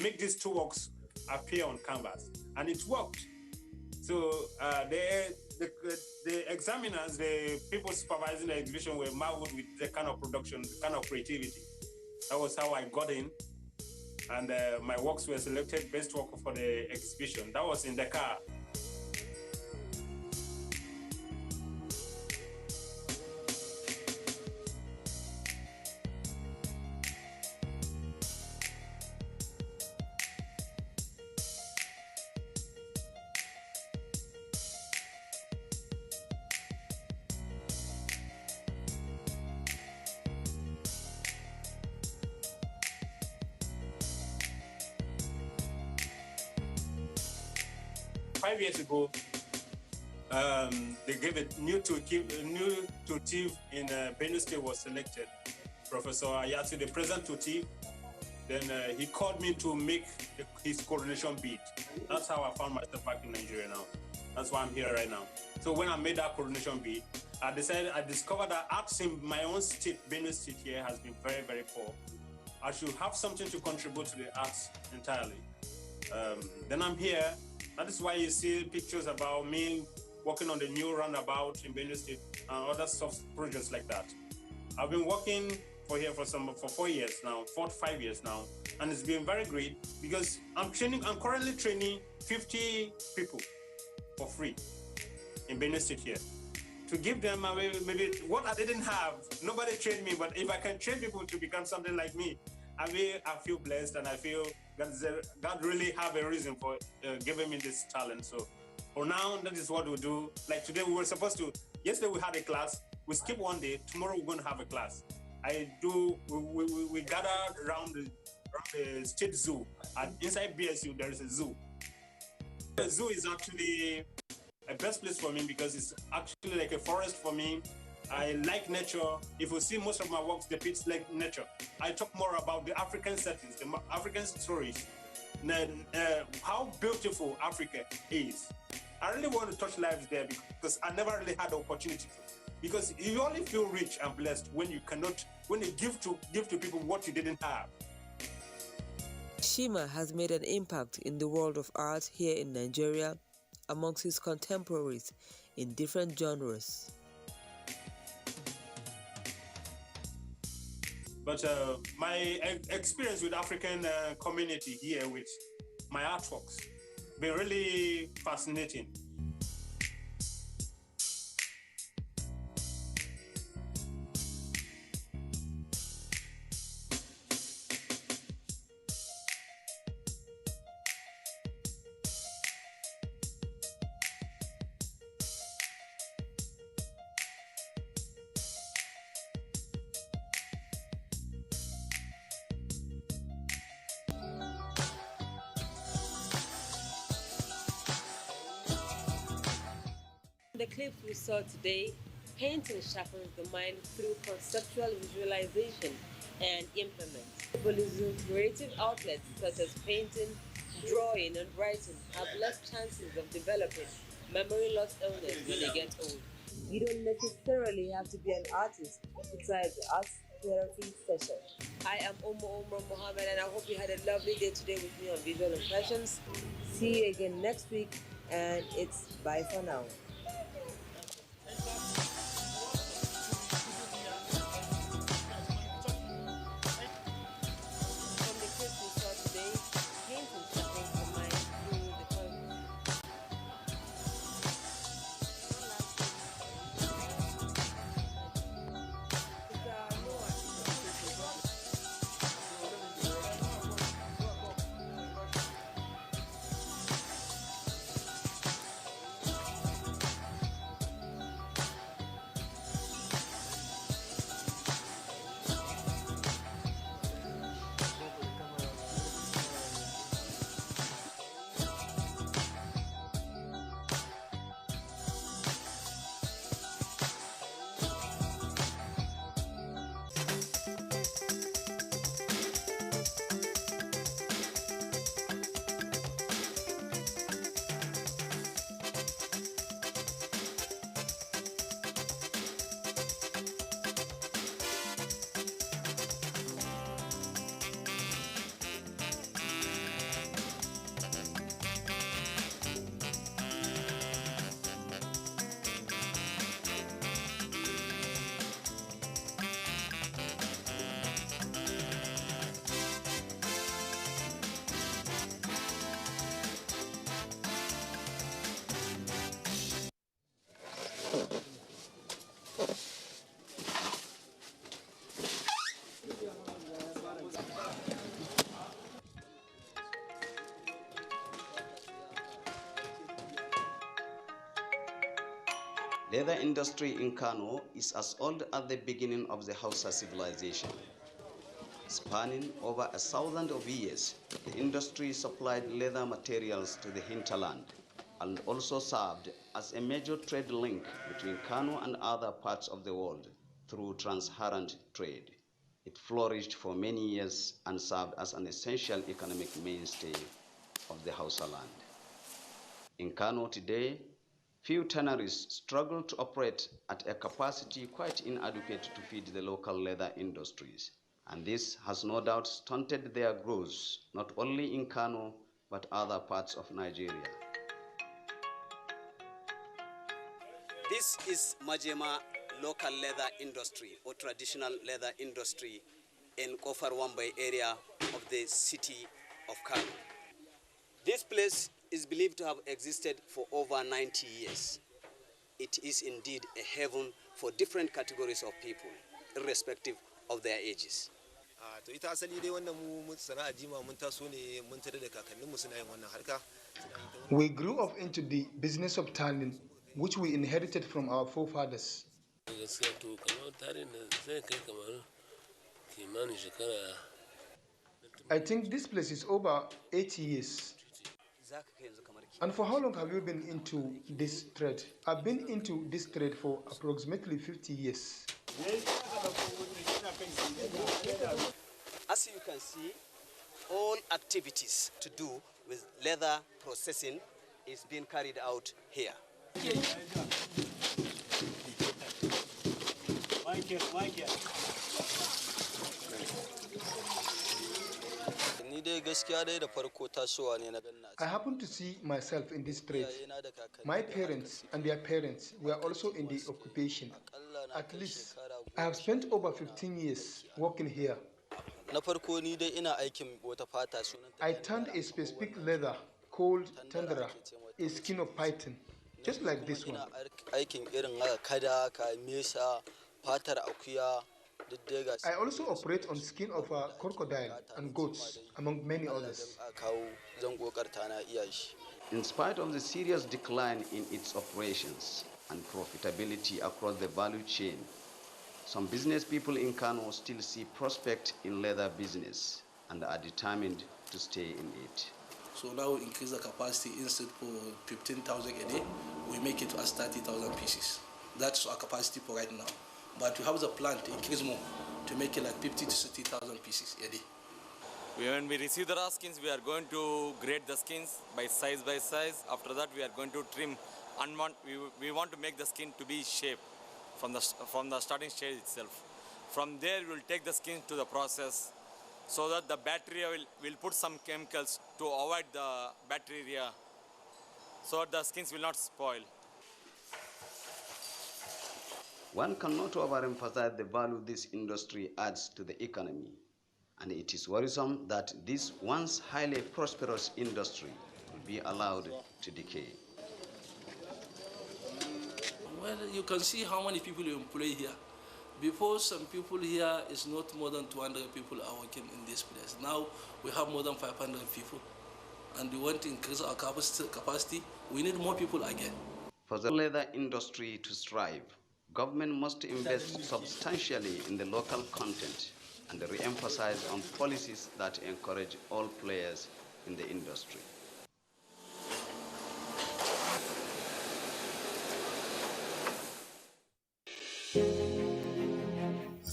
make these two works appear on canvas, and it worked. So the examiners, the people supervising the exhibition, were marveled with the kind of production, the kind of creativity. That was how I got in, and my works were selected best work for the exhibition. That was in Dakar. 5 years ago, they gave a new tutif in Benue State was selected. Professor Ayatu, the present tutif, then he called me to make his coronation bid. That's how I found myself back in Nigeria now. That's why I'm here right now. So when I made that coronation bid, I discovered that arts in my own state, Benue State here, has been very, very poor. I should have something to contribute to the arts entirely. Then I'm here. That is why you see pictures about me working on the new roundabout in Benue State and other soft projects like that. I've been working for 4 years now, 4 to 5 years now, and it's been very great because I'm currently training 50 people for free in Benue State here. To give them away, maybe what I didn't have, nobody trained me, but if I can train people to become something like me, I feel blessed, and I feel God really have a reason for giving me this talent. So for now, that is what we do. Like today, yesterday we had a class, we skip one day, tomorrow we're going to have a class. We gather around the state zoo, and inside BSU there is a zoo. The zoo is actually a best place for me because it's actually like a forest for me. I like nature. If you see most of my works depicts like nature. I talk more about the African settings, the African stories, how beautiful Africa is. I really want to touch lives there because I never really had the opportunity to. Because you only feel rich and blessed when you give to people what you didn't have.
Shima has made an impact in the world of art here in Nigeria amongst his contemporaries in different genres.
But my experience with African community here with my artworks been really fascinating.
The clip we saw today, painting sharpens the mind through conceptual visualization and implement. People using creative outlets such as painting, drawing, and writing have less chances of developing memory loss illness when they get old. You don't necessarily have to be an artist to try the art therapy session. I am Omar Mohammed, and I hope you had a lovely day today with me on Visual Impressions. See you again next week, and it's bye for now.
Leather industry in Kano is as old as the beginning of the Hausa civilization. Spanning over 1,000 years, the industry supplied leather materials to the hinterland and also served as a major trade link between Kano and other parts of the world through transparent trade. It flourished for many years and served as an essential economic mainstay of the Hausa land. In Kano today, few tanneries struggle to operate at a capacity quite inadequate to feed the local leather industries, and this has no doubt stunted their growth not only in Kano but other parts of Nigeria. This is Majema local leather industry or traditional leather industry in Kofar Wambai area of the city of Kano. This place is believed to have existed for over 90 years. It is indeed a heaven for different categories of people, irrespective of their ages.
We grew up into the business of tanning, which we inherited from our forefathers. I think this place is over 80 years. And for how long have you been into this trade? I've been into this trade for approximately 50 years.
As you can see, all activities to do with leather processing is being carried out here.
I happen to see myself in this trade. My parents and their parents were also in the occupation. At least, I have spent over 15 years working here. I tanned a specific leather called tundra, a skin of python, just like this one. I also operate on skin of crocodile and goats, among many others. In spite of the serious decline in its operations and profitability across the value chain, some business people in Kano still see prospect in leather business and are determined to stay in it.
So now we increase the capacity instead for 15,000 a day, we make it as 30,000 pieces. That's our capacity for right now. But we have the plan to increase more, to make it like 50 to 60,000 pieces a day.
When we receive the raw skins, we are going to grade the skins by size. After that, we are going to trim. And we want to make the skin to be shaped from the starting stage itself. From there, we will take the skin to the process so that the bacteria will put some chemicals to avoid the bacteria so that the skins will not spoil.
One cannot overemphasize the value this industry adds to the economy, and it is worrisome that this once highly prosperous industry will be allowed to decay.
Well, you can see how many people you employ here. Before, some people here is not more than 200 people are working in this place. Now we have more than 500 people, and we want to increase our capacity. We need more people again.
For the leather industry to strive, government must invest substantially in the local content and re-emphasize on policies that encourage all players in the industry.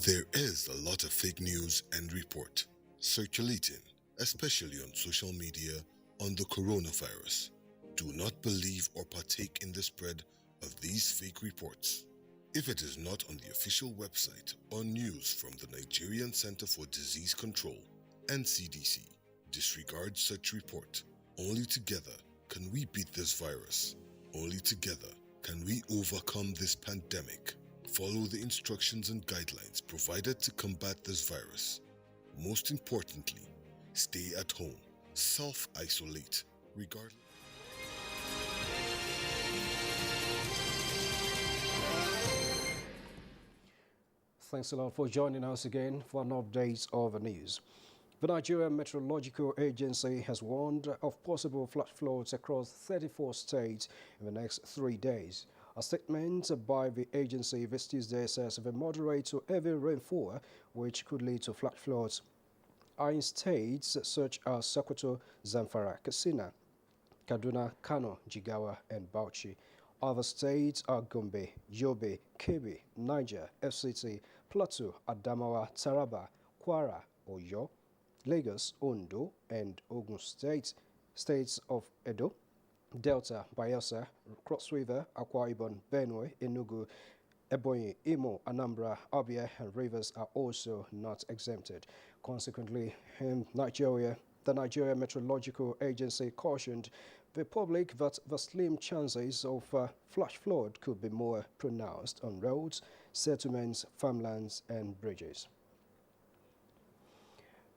There is a lot of fake news and report circulating, especially on social media, on the coronavirus. Do not believe or partake in the spread of these fake reports. If it is not on the official website or news from the Nigerian Center for Disease Control, NCDC, disregard such report. Only together can we beat this virus. Only together can we overcome this pandemic. Follow the instructions and guidelines provided to combat this virus. Most importantly, stay at home. Self-isolate, regardless.
Thanks a lot for joining us again for an update of the news. The Nigerian Meteorological Agency has warned of possible flash floods across 34 states in the next 3 days. A statement by the agency this Tuesday says the moderate to heavy rainfall, which could lead to flash floods, are in states such as Sokoto, Zamfara, Katsina, Kaduna, Kano, Jigawa, and Bauchi. Other states are Gombe, Yobe, Kebbi, Niger, FCT, Plateau, Adamawa, Taraba, Kwara, Oyo, Lagos, Ondo, and Ogun State. States of Edo, Delta, Bayelsa, Cross River, Akwa Ibom, Benue, Enugu, Ebonyi, Imo, Anambra, Abia, and Rivers are also not exempted. Consequently, in Nigeria, the Nigeria Meteorological Agency cautioned the public that the slim chances of flash flood could be more pronounced on roads, settlements, farmlands, and bridges.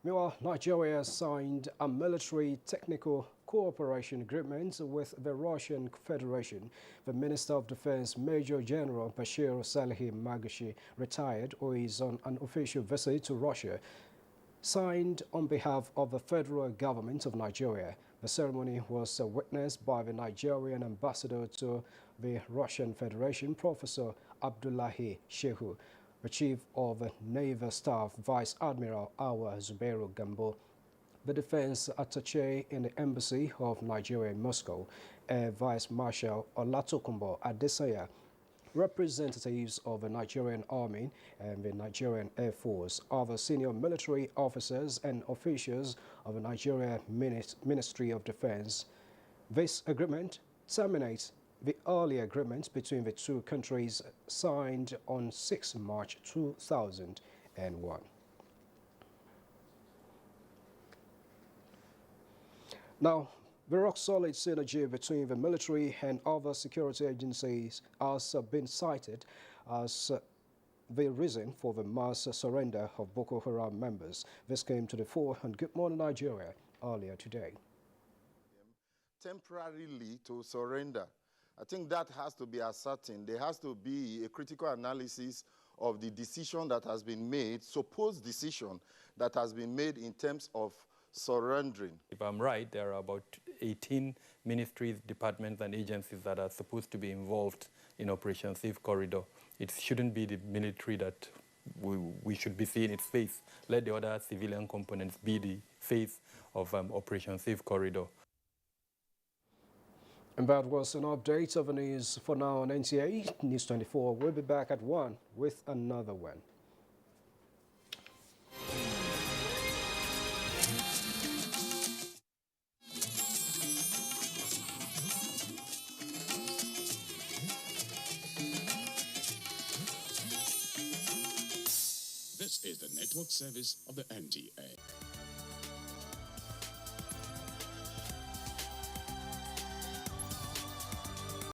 Meanwhile, Nigeria signed a military technical cooperation agreement with the Russian Federation. The Minister of Defense, Major General Bashir Salehi Magashi, retired or is on an official visit to Russia, signed on behalf of the federal government of Nigeria. The ceremony was witnessed by the Nigerian ambassador to the Russian Federation, Professor Abdullahi Shehu, the Chief of the Naval Staff, Vice Admiral Awa Zubairu Gambo, the Defense Attaché in the Embassy of Nigeria in Moscow, Vice Marshal Olatokunbo Adesanya, representatives of the Nigerian Army and the Nigerian Air Force, other senior military officers and officials of the Nigeria Ministry of Defense. This agreement terminates the earlier agreement between the two countries signed on 6 March 2001. Now, the rock-solid synergy between the military and other security agencies has been cited as the reason for the mass surrender of Boko Haram members. This came to the fore on Good Morning Nigeria earlier today.
Temporarily to surrender. I think that has to be ascertained. There has to be a critical analysis of the decision that has been made, supposed decision that has been made in terms of surrendering.
If I'm right, there are about 18 ministries, departments, and agencies that are supposed to be involved in Operation Safe Corridor. It shouldn't be the military that we should be seeing its face. Let the other civilian components be the face of Operation Safe Corridor.
And that was an update of the news for now on NTA News 24. We'll be back at 1 with another one.
This is the network service of the NTA.